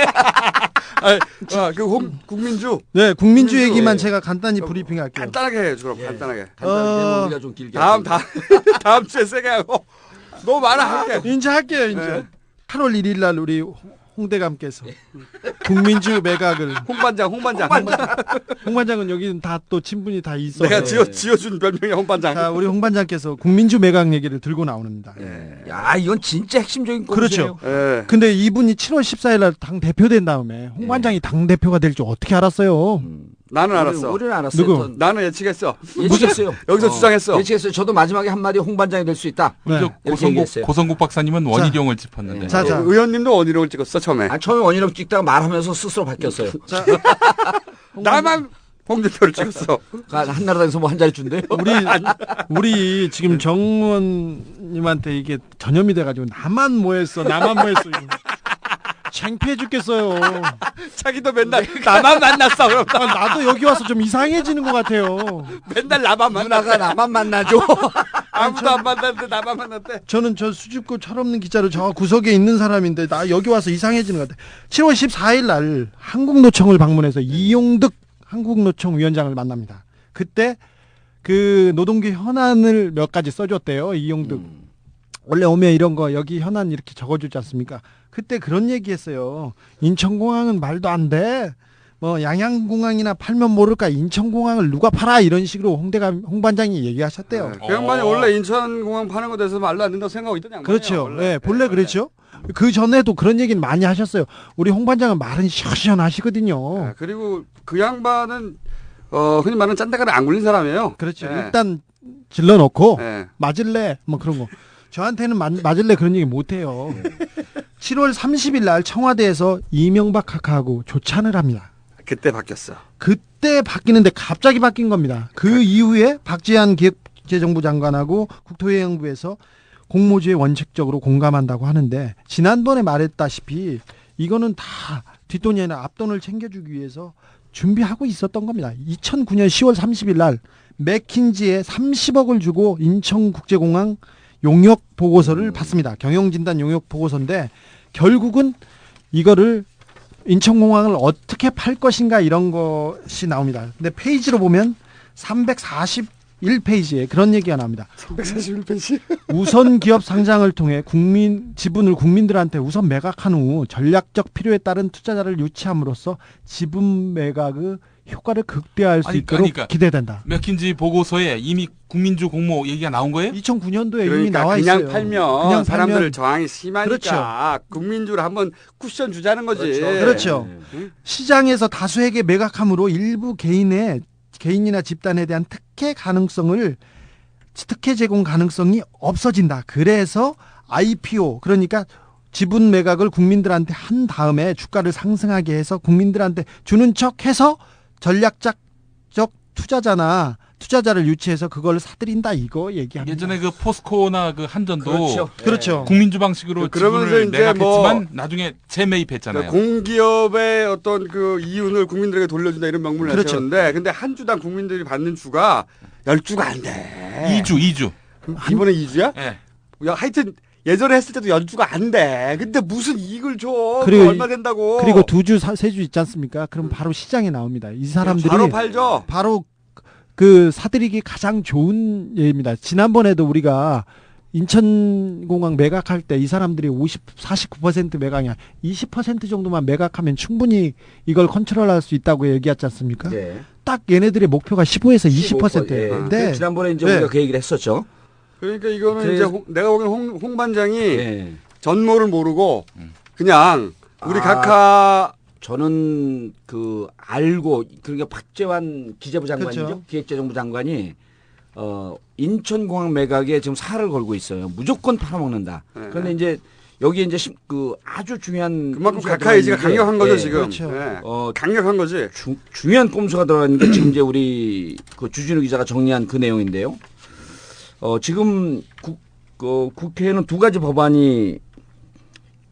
Speaker 1: 국민주
Speaker 3: 네, 국민주
Speaker 1: 국민주,
Speaker 3: 얘기만
Speaker 1: 예.
Speaker 3: 제가 간단히 브리핑할게요.
Speaker 1: 간단하게 해줘 그럼 간단하게.
Speaker 2: 간단하게 우리가 좀 길게.
Speaker 1: 다음 주에 세게 하고 너무 많아 할게.
Speaker 3: 이제 할게요. 이제
Speaker 1: 네.
Speaker 3: 8월 1일 날 우리 홍대감께서 국민주 매각을
Speaker 1: 홍반장.
Speaker 3: 홍반장은 여기는 다 또 친분이 다 있어.
Speaker 1: 내가 지어준 별명이 홍반장.
Speaker 3: 자, 우리 홍반장께서 국민주 매각 얘기를 들고 나옵니다.
Speaker 2: 야 이건 진짜 핵심적인
Speaker 3: 그렇죠.
Speaker 2: 꼼수예요.
Speaker 1: 예.
Speaker 3: 근데 이분이 7월 14일 날 당 대표 된 다음에 홍반장이 당 대표가 될 줄 어떻게 알았어요?
Speaker 1: 나는 알았어.
Speaker 2: 우리는 알았어요.
Speaker 3: 누구?
Speaker 2: 전
Speaker 1: 나는 예측했어.
Speaker 2: 예측했어요.
Speaker 1: 여기서 주장했어.
Speaker 2: 예측했어요. 저도 마지막에 한마디 홍반장이 될 수 있다.
Speaker 3: 네.
Speaker 2: 이렇게 얘기했어요.
Speaker 4: 고성국 박사님은 원희룡을 짚었는데.
Speaker 2: 네.
Speaker 3: 자.
Speaker 1: 의원님도 원희룡을 찍었어 처음에.
Speaker 2: 처음에 원희룡 찍다가 말하면서 스스로 바뀌었어요.
Speaker 1: 나만 홍준표를 찍었어.
Speaker 2: 한나라당에서 뭐 한 자리 준대요.
Speaker 3: 우리 지금 정의원님한테 이게 전염이 돼가지고 나만 뭐 했어. 창피해 죽겠어요.
Speaker 1: 자기도 맨날 나만 만났어. 그럼
Speaker 3: 나도 여기 와서 좀 이상해지는 것 같아요.
Speaker 1: 맨날 나만 만났대.
Speaker 2: 누나가 나만 만나죠.
Speaker 1: 아무도 안 만났는데 나만 만났대.
Speaker 3: 저는 저 수줍고 철없는 기자로 저 구석에 있는 사람인데 나 여기 와서 이상해지는 것 같아. 7월 14일 날 한국노총을 방문해서 이용득 한국노총 위원장을 만납니다. 그때 그 노동계 현안을 몇 가지 써줬대요. 이용득. 원래 오면 이런 거 여기 현안 이렇게 적어주지 않습니까? 그때 그런 얘기했어요. 인천공항은 말도 안 돼. 뭐 양양공항이나 팔면 모를까 인천공항을 누가 팔아 이런 식으로 홍반장이 얘기하셨대요.
Speaker 1: 그 양반이 원래 인천공항 파는 거 대해서 말도 안 된다고 생각하고 있던 양반이에요.
Speaker 3: 그렇죠.
Speaker 1: 원래.
Speaker 3: 네, 본래 그렇죠. 그 전에도 그런 얘기는 많이 하셨어요. 우리 홍반장은 말은 시원시원하시거든요.
Speaker 1: 네, 그리고 그 양반은 흔히 말하는 짠데가를 안 굴린 사람이에요.
Speaker 3: 그렇죠.
Speaker 1: 네.
Speaker 3: 일단 질러놓고
Speaker 1: 네.
Speaker 3: 맞을래 뭐 그런 거. 저한테는 맞을래 그런 얘기 못해요. 7월 30일 날 청와대에서 이명박 각하하고 조찬을 합니다.
Speaker 1: 그때 바뀌었어.
Speaker 3: 그때 바뀌는데 갑자기 바뀐 겁니다. 그 이후에 박지한 기획재정부 장관하고 국토해양부에서 공모주에 원칙적으로 공감한다고 하는데 지난번에 말했다시피 이거는 다 뒷돈이 아니라 앞돈을 챙겨주기 위해서 준비하고 있었던 겁니다. 2009년 10월 30일 날 맥킨지에 30억을 주고 인천국제공항 용역 보고서를 받습니다. 경영진단 용역 보고서인데 결국은 이거를 인천공항을 어떻게 팔 것인가 이런 것이 나옵니다. 근데 페이지로 보면 341페이지에 그런 얘기가 나옵니다.
Speaker 1: 341페이지.
Speaker 3: 우선 기업 상장을 통해 지분을 국민들한테 우선 매각한 후 전략적 필요에 따른 투자자를 유치함으로써 지분 매각의 효과를 극대화할 수 있도록
Speaker 4: 그러니까
Speaker 3: 기대된다.
Speaker 4: 맥킨지 보고서에 이미 국민주 공모 얘기가 나온 거예요?
Speaker 3: 2009년도에 이미
Speaker 1: 그러니까
Speaker 3: 나와
Speaker 1: 그냥
Speaker 3: 있어요.
Speaker 1: 팔면 사람들 저항이 심하니까
Speaker 3: 그렇죠.
Speaker 1: 국민주를 한번 쿠션 주자는 거지.
Speaker 3: 그렇죠. 시장에서 다수에게 매각함으로 일부 개인이나 집단에 대한 특혜 제공 가능성이 없어진다. 그래서 IPO 그러니까 지분 매각을 국민들한테 한 다음에 주가를 상승하게 해서 국민들한테 주는 척해서 전략적 투자자를 유치해서 그걸 사들인다 이거 얘기합니다.
Speaker 4: 예전에 그 포스코나 그 한전도
Speaker 3: 그렇죠.
Speaker 4: 국민주 방식으로
Speaker 1: 그러면서
Speaker 4: 지분을
Speaker 1: 이제
Speaker 4: 매각했지만 나중에 재매입했잖아요.
Speaker 1: 공기업의 어떤 그 이윤을 국민들에게 돌려준다 이런 명분을
Speaker 3: 그렇죠.
Speaker 1: 내세웠는데 근데 한 주당 국민들이 받는 주가 10주가 안 돼.
Speaker 4: 2주.
Speaker 1: 이번에 2주야?
Speaker 4: 예.
Speaker 1: 야, 하여튼 예전에 했을 때도 10주가 안 돼. 근데 무슨 이익을 줘.
Speaker 3: 그리고
Speaker 1: 얼마 된다고.
Speaker 3: 그리고 2주, 3주 있지 않습니까? 그럼 바로 시장에 나옵니다. 이 사람들이
Speaker 1: 바로 팔죠.
Speaker 3: 바로 그 사들이기 가장 좋은 예입니다. 지난번에도 우리가 인천공항 매각할 때 이 사람들이 49% 매각이야. 20% 정도만 매각하면 충분히 이걸 컨트롤할 수 있다고 얘기했지 않습니까?
Speaker 2: 네.
Speaker 3: 딱 얘네들의 목표가 15에서 20%인데
Speaker 2: 네. 지난번에 이제
Speaker 3: 네.
Speaker 2: 우리가 그 얘기를 했었죠.
Speaker 1: 그러니까 이거는
Speaker 2: 그래서-
Speaker 1: 이제 내가 보기엔 홍 반장이
Speaker 2: 네.
Speaker 1: 전모를 모르고 그냥 우리
Speaker 2: 아.
Speaker 1: 각하
Speaker 2: 저는 그 알고 그러니까 박재환 기재부 장관이죠.
Speaker 3: 그렇죠.
Speaker 2: 기획재정부 장관이 인천공항 매각에 지금 살을 걸고 있어요. 무조건 팔아먹는다.
Speaker 1: 네.
Speaker 2: 그런데 이제 여기 이제 그 아주 중요한
Speaker 1: 그만큼
Speaker 2: 꼼수가
Speaker 1: 각하 의지가
Speaker 2: 들어있는 게,
Speaker 1: 강력한 거죠
Speaker 2: 예,
Speaker 1: 지금.
Speaker 3: 그렇죠.
Speaker 1: 네.
Speaker 2: 어,
Speaker 1: 강력한 거지.
Speaker 2: 중요한 꼼수가 들어가 있는 게 지금 이제 우리 그 주진우 기자가 정리한 그 내용인데요. 지금 국회에는 두 가지 법안이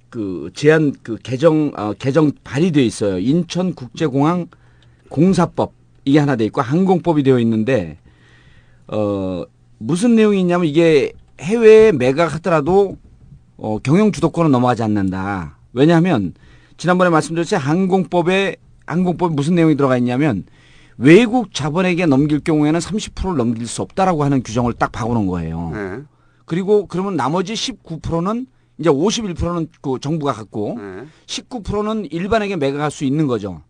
Speaker 2: 그 제한 그 개정 발의돼 있어요. 인천국제공항 공사법 이게 하나 돼 있고 항공법이 되어 있는데 무슨 내용이 있냐면 이게 해외에 매각하더라도 경영 주도권은 넘어가지 않는다. 왜냐하면 지난번에 말씀드렸듯이 항공법에 무슨 내용이 들어가 있냐면 외국 자본에게 넘길 경우에는 30%를 넘길 수 없다라고 하는 규정을 딱 박아놓은 거예요.
Speaker 1: 네.
Speaker 2: 그리고 그러면 나머지 19%는 이제 51%는 그 정부가 갖고
Speaker 1: 네.
Speaker 2: 19%는 일반에게 매각할 수 있는 거죠.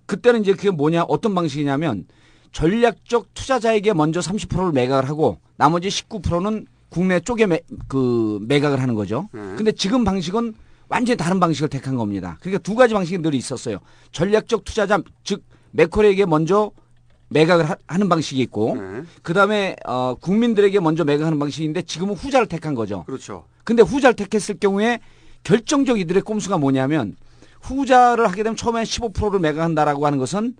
Speaker 2: 그때는 이제 그게 뭐냐 어떤 방식이냐면 전략적 투자자에게 먼저 30%를 매각을 하고 나머지 19%는 국내 쪽에 매각을 하는 거죠. 근데 지금 방식은 완전히 다른 방식을 택한 겁니다. 그러니까 두 가지 방식이 늘 있었어요. 전략적 투자자 즉 매콜에게 먼저 매각을 하는 방식이 있고 그다음에 국민들에게 먼저 매각하는 방식인데 지금은 후자를 택한 거죠.
Speaker 1: 그렇죠.
Speaker 2: 근데 후자를 택했을 경우에 결정적 이들의 꼼수가 뭐냐면 후자를 하게 되면 처음에 15%를 매각한다라고 하는 것은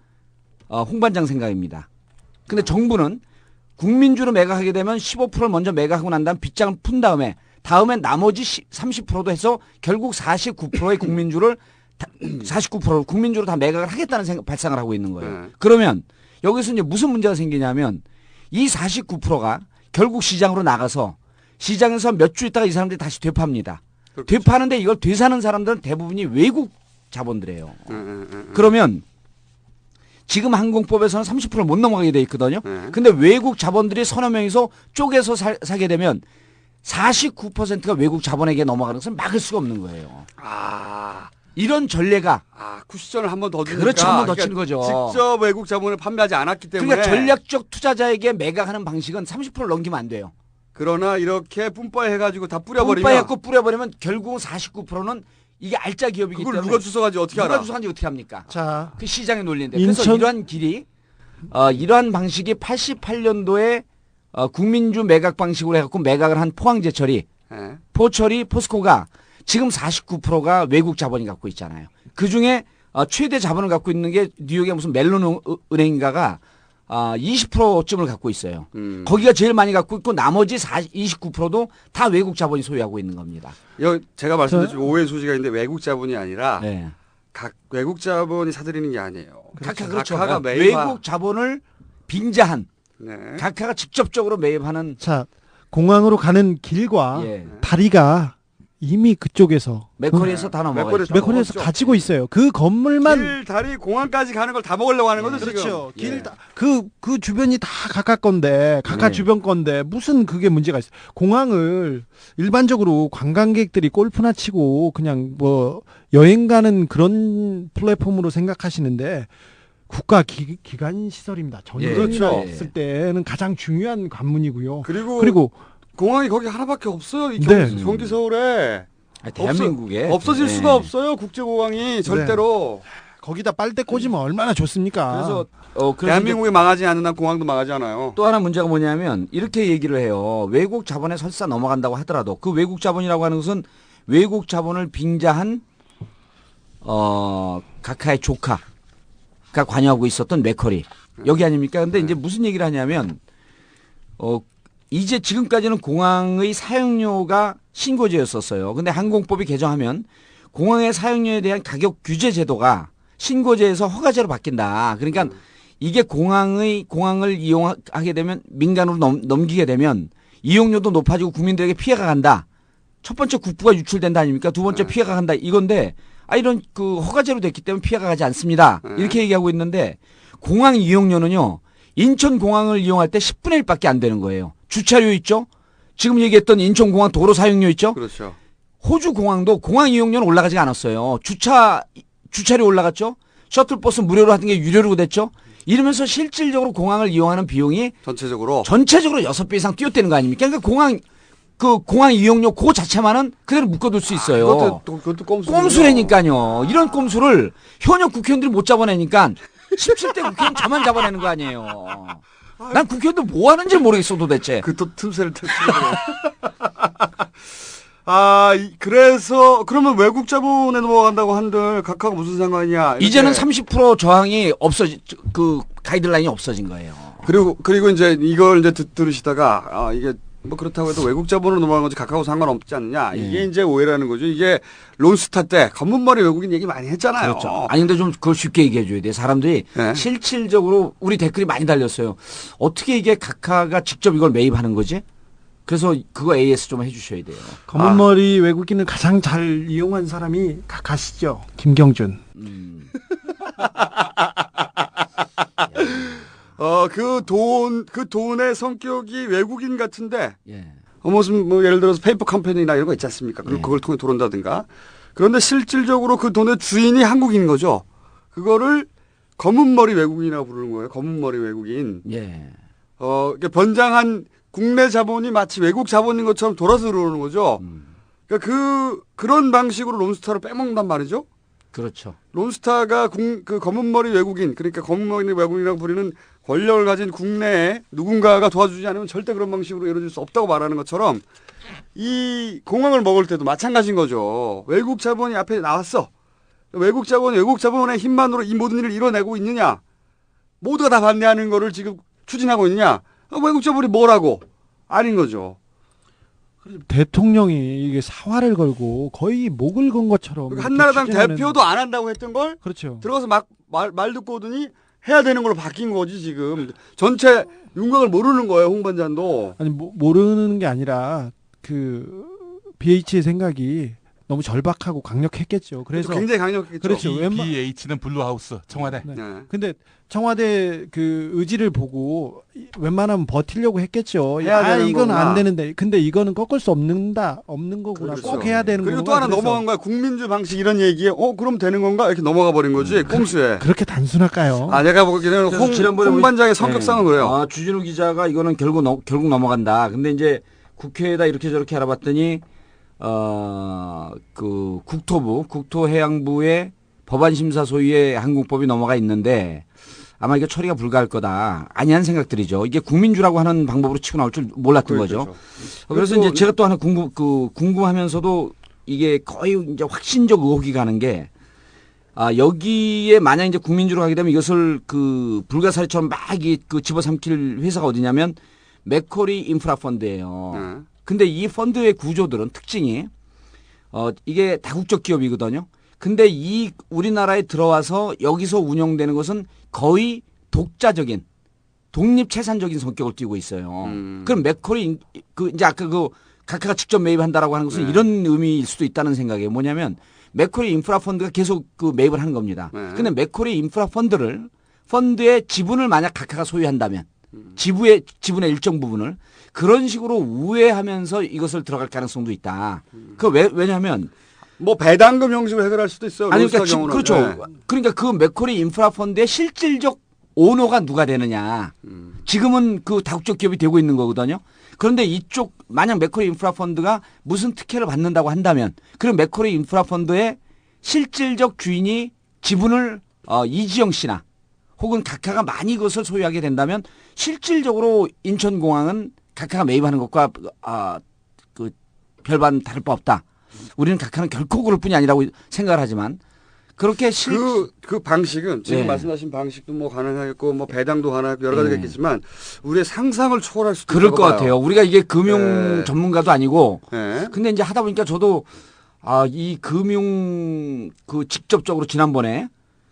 Speaker 2: 홍 반장 생각입니다. 근데 정부는 국민주로 매각하게 되면 15%를 먼저 매각하고 난 다음 빗장을 푼 다음에 나머지 30%도 해서 결국 49%의 국민주를 49%를 국민주로 다 매각을 하겠다는 발상을 하고 있는 거예요. 그러면 여기서 이제 무슨 문제가 생기냐면 이 49%가 결국 시장으로 나가서 시장에서 몇 주 있다가 이 사람들이 다시 되팝니다.
Speaker 1: 그렇죠.
Speaker 2: 되파는데 이걸 되사는 사람들은 대부분이 외국 자본들이에요. 그러면 지금 항공법에서는 30%를 못 넘어가게 돼 있거든요. 근데 외국 자본들이 서너 명이서 쪼개서 사게 되면 49%가 외국 자본에게 넘어가는 것을 막을 수가 없는 거예요. 이런 전례가
Speaker 1: 쿠션을 한 번 더 주니까.
Speaker 2: 그렇죠. 한 번 더 치는 거죠.
Speaker 1: 직접 외국 자본을 판매하지 않았기 때문에.
Speaker 2: 그러니까 전략적 투자자에게 매각하는 방식은 30%를 넘기면 안 돼요.
Speaker 1: 그러나 이렇게 뿜빠이 해가지고 다 뿌려버리면.
Speaker 2: 뿜빠이갖고 뿌려버리면 결국은 49%는 이게 알짜 기업이기
Speaker 1: 그걸
Speaker 2: 때문에
Speaker 1: 누가 주워가지고 어떻게 알아?
Speaker 2: 누가 주워간지 어떻게 합니까?
Speaker 3: 자,
Speaker 2: 그 시장의 논리인데. 그래서 이러한 길이 이러한 방식이 88년도에 국민주 매각 방식으로 해갖고 매각을 한 포항제철이
Speaker 1: 네.
Speaker 2: 포스코가 지금 49%가 외국 자본이 갖고 있잖아요. 그중에 최대 자본을 갖고 있는 게 뉴욕의 무슨 멜론 은행인가가 20%쯤을 갖고 있어요. 거기가 제일 많이 갖고 있고 나머지 29%도 다 외국 자본이 소유하고 있는 겁니다.
Speaker 1: 제가 말씀드린 오해 소지가 있는데 외국 자본이 아니라
Speaker 2: 네.
Speaker 1: 각 외국 자본이 사들이는 게 아니에요.
Speaker 2: 그렇죠.
Speaker 1: 각하가
Speaker 2: 외국 자본을 빙자한
Speaker 1: 네.
Speaker 2: 각하가 직접적으로 매입하는
Speaker 3: 자, 공항으로 가는 길과
Speaker 2: 예.
Speaker 3: 다리가 이미 그쪽에서
Speaker 2: 맥커리에서 다 넘어가
Speaker 1: 맥커리
Speaker 2: 있죠.
Speaker 3: 맥커리에서
Speaker 1: 먹었죠.
Speaker 3: 가지고 있어요. 그 건물만
Speaker 1: 길, 다리, 공항까지 가는 걸 다 먹으려고 하는 거죠,
Speaker 3: 그렇죠.
Speaker 2: 예.
Speaker 3: 그 주변이 다 각각 건데, 각각
Speaker 2: 네.
Speaker 3: 주변 건데, 무슨 그게 문제가 있어요. 공항을 일반적으로 관광객들이 골프나 치고 그냥 뭐 여행 가는 그런 플랫폼으로 생각하시는데, 국가 기관 시설입니다. 전쟁이
Speaker 2: 그렇죠.
Speaker 3: 났을 때는 가장 중요한 관문이고요.
Speaker 1: 그리고 공항이 거기 하나밖에 없어요. 이
Speaker 3: 네.
Speaker 1: 경기 서울에.
Speaker 2: 아니, 대한민국에
Speaker 1: 없어질
Speaker 2: 네.
Speaker 1: 수가 없어요. 국제공항이 절대로.
Speaker 3: 거기다 빨대 꽂으면 얼마나 좋습니까?
Speaker 2: 그래서
Speaker 1: 대한민국이 망하지 않는 한 공항도 망하지 않아요.
Speaker 2: 또 하나 문제가 뭐냐면 이렇게 얘기를 해요. 외국 자본에 설사 넘어간다고 하더라도 그 외국 자본이라고 하는 것은 외국 자본을 빙자한 각하의 조카가 관여하고 있었던 맥커리 여기 아닙니까? 근데 이제 무슨 얘기를 하냐면 이제 지금까지는 공항의 사용료가 신고제였었어요. 근데 항공법이 개정하면 공항의 사용료에 대한 가격 규제 제도가 신고제에서 허가제로 바뀐다. 그러니까 이게 공항을 이용하게 되면 민간으로 넘기게 되면 이용료도 높아지고 국민들에게 피해가 간다. 첫 번째 국부가 유출된다 아닙니까? 두 번째 피해가 간다. 이건데 이런 그 허가제로 됐기 때문에 피해가 가지 않습니다. 이렇게 얘기하고 있는데 공항 이용료는요. 인천공항을 이용할 때 10분의 1밖에 안 되는 거예요. 주차료 있죠? 지금 얘기했던 인천공항 도로 사용료 있죠?
Speaker 1: 그렇죠.
Speaker 2: 호주 공항도 공항 이용료는 올라가지 않았어요. 주차료 올라갔죠? 셔틀버스 무료로 하던 게 유료로 됐죠? 이러면서 실질적으로 공항을 이용하는 비용이
Speaker 1: 전체적으로
Speaker 2: 6배 이상 뛰어대는 거 아닙니까? 그러니까 공항 이용료 그 자체만은 그대로 묶어둘 수 있어요.
Speaker 1: 그것도 꼼수.
Speaker 2: 꼼수라니까요. 이런 꼼수를 현역 국회의원들이 못 잡아내니까 17대 국회의원 저만 잡아내는 거 아니에요. 난 국회의원들 뭐 하는지 모르겠어 도대체.
Speaker 1: 그 틈새를 터치고. 그래서 그러면 외국 자본에 넘어간다고 한들 각하가 무슨 상관이냐? 이렇게.
Speaker 2: 이제는 30% 저항이 그 가이드라인이 없어진 거예요.
Speaker 1: 그리고 이제 이걸 이제 들으시다가 이게 뭐 그렇다고 해도 외국 자본으로 넘어가는 거지 각하하고 상관없지 않느냐. 이게 이제 오해라는 거죠. 이게 론스타 때 검은머리 외국인 얘기 많이 했잖아요.
Speaker 2: 그렇죠. 아니 근데 좀 그걸 쉽게 얘기해 줘야 돼. 사람들이
Speaker 1: 네.
Speaker 2: 실질적으로 우리 댓글이 많이 달렸어요. 어떻게 이게 각하가 직접 이걸 매입하는 거지? 그래서 그거 AS 좀 해주셔야 돼요.
Speaker 3: 검은머리 외국인을 가장 잘 이용한 사람이 각하시죠. 김경준.
Speaker 1: 그 돈의 성격이 외국인 같은데,
Speaker 2: 예.
Speaker 1: 무슨 뭐 예를 들어서 페이퍼 컴퍼니나 이런 거 있지 않습니까? 그리고 그걸 통해 들어온다든가. 그런데 실질적으로 그 돈의 주인이 한국인인 거죠. 그거를 검은머리 외국인이라고 부르는 거예요. 검은머리 외국인.
Speaker 2: 예.
Speaker 1: 이렇게 번장한 국내 자본이 마치 외국 자본인 것처럼 돌아서 들어오는 거죠. 그러니까 그런 방식으로 론스타를 빼먹는단 말이죠.
Speaker 2: 그렇죠.
Speaker 1: 론스타가 그 검은머리 외국인, 그러니까 검은머리 외국인이라고 부르는 권력을 가진 국내에 누군가가 도와주지 않으면 절대 그런 방식으로 이루어질 수 없다고 말하는 것처럼 이 공항을 먹을 때도 마찬가지인 거죠. 외국 자본이 앞에 나왔어. 외국 자본의 힘만으로 이 모든 일을 이뤄내고 있느냐? 모두가 다 반대하는 거를 지금 추진하고 있느냐? 외국 자본이 뭐라고? 아닌 거죠.
Speaker 3: 대통령이 이게 사활을 걸고 거의 목을 건 것처럼
Speaker 1: 한나라당
Speaker 3: 추진하는...
Speaker 1: 대표도 안 한다고 했던 걸
Speaker 3: 그렇죠.
Speaker 1: 들어가서 말 듣고 오더니 해야 되는 걸로 바뀐 거지 지금. 전체 윤곽을 모르는 거예요, 홍 반장도.
Speaker 3: 아니 모르는 게 아니라 그 BH의 생각이 너무 절박하고 강력했겠죠. 그래서
Speaker 1: 굉장히 강력했죠.
Speaker 3: 그렇죠.
Speaker 4: BH는 블루하우스 청와대.
Speaker 3: 네.
Speaker 1: 네.
Speaker 3: 근데 청와대 그 의지를 보고 웬만하면 버티려고 했겠죠.
Speaker 1: 해야 되는
Speaker 3: 이건
Speaker 1: 거구나.
Speaker 3: 안 되는데. 근데 이거는 꺾을 수 없는 거구나.
Speaker 1: 그렇죠.
Speaker 3: 꼭 해야 되는 거구나.
Speaker 1: 그리고 또 하나
Speaker 3: 그래서
Speaker 1: 넘어간 거야. 국민주 방식 이런 얘기에 그럼 되는 건가? 이렇게 넘어가 버린 거지. 꼼수에.
Speaker 3: 그렇게 단순할까요?
Speaker 1: 내가 보기에는 홍 반장의 성격상은 그래요.
Speaker 2: 주진우 기자가 이거는 결국 넘어간다. 근데 이제 국회에다 이렇게 저렇게 알아봤더니 그 국토해양부의 법안심사 소위의 항공법이 넘어가 있는데 아마 이게 처리가 불가할 거다. 아니한 생각들이죠. 이게 국민주라고 하는 방법으로 치고 나올 줄 몰랐던 거죠. 그래서 이제 제가 또 하나 궁금하면서도 이게 거의 이제 확신적 의혹이 가는 게 여기에 만약 이제 국민주로 가게 되면 이것을 그 불가사리처럼 막 집어삼킬 회사가 어디냐면 맥쿼리 인프라 펀드예요. 근데 이 펀드의 구조들은 특징이 이게 다국적 기업이거든요. 근데 이 우리나라에 들어와서 여기서 운영되는 것은 거의 독자적인 독립 채산적인 성격을 띠고 있어요. 그럼 맥쿼리 이제 아까 각하가 직접 매입한다라고 하는 것은
Speaker 1: 네.
Speaker 2: 이런 의미일 수도 있다는 생각이에요. 뭐냐면 맥쿼리 인프라 펀드가 계속 그 매입을 하는 겁니다.
Speaker 1: 네.
Speaker 2: 근데 맥쿼리 인프라 펀드의 지분을 만약 각하가 소유한다면 지분의 일정 부분을 그런 식으로 우회하면서 이것을 들어갈 가능성도 있다. 왜냐하면
Speaker 1: 뭐 배당금 형식으로 해결할 수도 있어요.
Speaker 2: 아니
Speaker 1: 론스타
Speaker 2: 그러니까
Speaker 1: 경우는.
Speaker 2: 그렇죠.
Speaker 1: 네.
Speaker 2: 그러니까 그 맥쿼리 인프라 펀드의 실질적 오너가 누가 되느냐. 지금은 그 다국적 기업이 되고 있는 거거든요. 그런데 이쪽 만약 맥쿼리 인프라 펀드가 무슨 특혜를 받는다고 한다면 그럼 맥쿼리 인프라 펀드의 실질적 주인이 지분을 이지영 씨나 혹은 각하가 많이 그것을 소유하게 된다면 실질적으로 인천공항은 각하가 매입하는 것과 그 별반 다를 바 없다. 우리는 각하는 결코 그럴 뿐이 아니라고 생각을 하지만 그렇게
Speaker 1: 그 방식은 지금
Speaker 2: 네.
Speaker 1: 말씀하신 방식도 뭐 가능하겠고 뭐 배당도 가능하고 여러 가지가 있겠지만 우리의 상상을 초월할 수도
Speaker 2: 그럴
Speaker 1: 있다고
Speaker 2: 것
Speaker 1: 봐요.
Speaker 2: 같아요. 우리가 이게 금융
Speaker 1: 네.
Speaker 2: 전문가도 아니고
Speaker 1: 네.
Speaker 2: 근데 이제 하다 보니까 저도 이 금융 그 직접적으로 지난번에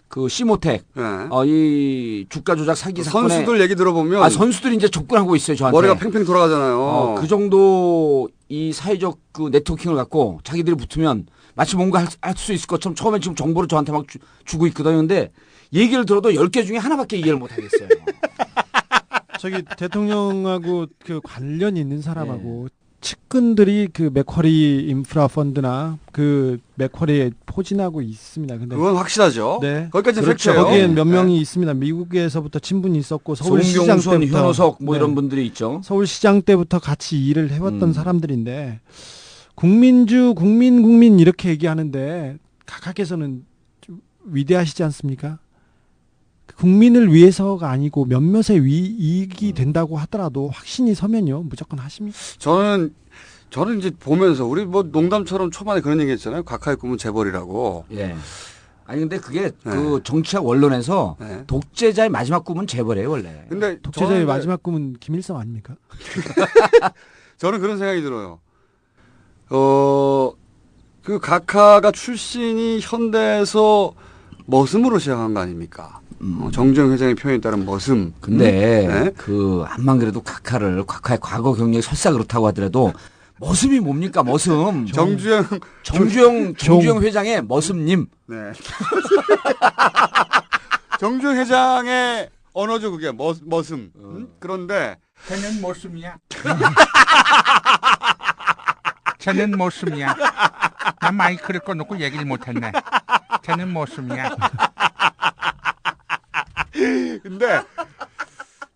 Speaker 2: 그 시모텍
Speaker 1: 네.
Speaker 2: 이 주가 조작 사기 사건에
Speaker 1: 선수들 얘기 들어보면
Speaker 2: 선수들이 이제 접근하고 있어요 저한테.
Speaker 1: 머리가 팽팽 돌아가잖아요.
Speaker 2: 그 정도 이 사회적 그 네트워킹을 갖고 자기들이 붙으면 마치 뭔가 할 수 있을 것처럼 처음에 지금 정보를 저한테 막 주고 있거든요. 근데 얘기를 들어도 10개 중에 하나밖에 이해를 못 하겠어요.
Speaker 3: 저기 대통령하고 그 관련 있는 사람하고 측근들이 그 맥쿼리 인프라 펀드나 그 맥쿼리에 포진하고 있습니다. 근데
Speaker 1: 그건 확실하죠.
Speaker 3: 네.
Speaker 1: 거기까지
Speaker 2: 그렇죠.
Speaker 1: 팩트예요.
Speaker 3: 거기엔 몇
Speaker 1: 네.
Speaker 3: 명이 있습니다. 미국에서부터 친분이 있었고 서울시장
Speaker 2: 송경순,
Speaker 3: 때부터
Speaker 2: 현호석 뭐
Speaker 3: 네.
Speaker 2: 이런 분들이 있죠.
Speaker 3: 서울시장 때부터 같이 일을 해왔던 사람들인데 국민 이렇게 얘기하는데 각하께서는 좀 위대하시지 않습니까? 국민을 위해서가 아니고 몇몇의 이익이 된다고 하더라도 확신이 서면요 무조건 하십니다.
Speaker 1: 저는 이제 보면서 우리 뭐 농담처럼 초반에 그런 얘기 했잖아요. 각하의 꿈은 재벌이라고.
Speaker 2: 예. 아니 근데 그게
Speaker 1: 네.
Speaker 2: 그 정치학 원론에서
Speaker 1: 네.
Speaker 2: 독재자의 마지막 꿈은 재벌이에요 원래.
Speaker 1: 근데
Speaker 3: 독재자의
Speaker 1: 저는-
Speaker 3: 마지막 꿈은 김일성 아닙니까?
Speaker 1: 저는 그런 생각이 들어요. 그 각하가 출신이 현대에서 머슴으로 시작한 거 아닙니까? 정주영 회장의 표현에 따른 머슴.
Speaker 2: 근데
Speaker 1: 네?
Speaker 2: 그 암만 그래도 각하의 과거 경력이 설사 그렇다고 하더라도 머슴이 뭡니까 머슴?
Speaker 1: 정주영
Speaker 2: 정주영 회장의 머슴님.
Speaker 1: 네. 정주영 회장의 언어죠 그게 머슴. 그런데
Speaker 5: 쟤는 모습이야. 쟤는 모습이야. 난 마이크를 꺼놓고 얘기를 못했네. 쟤는 모습이야.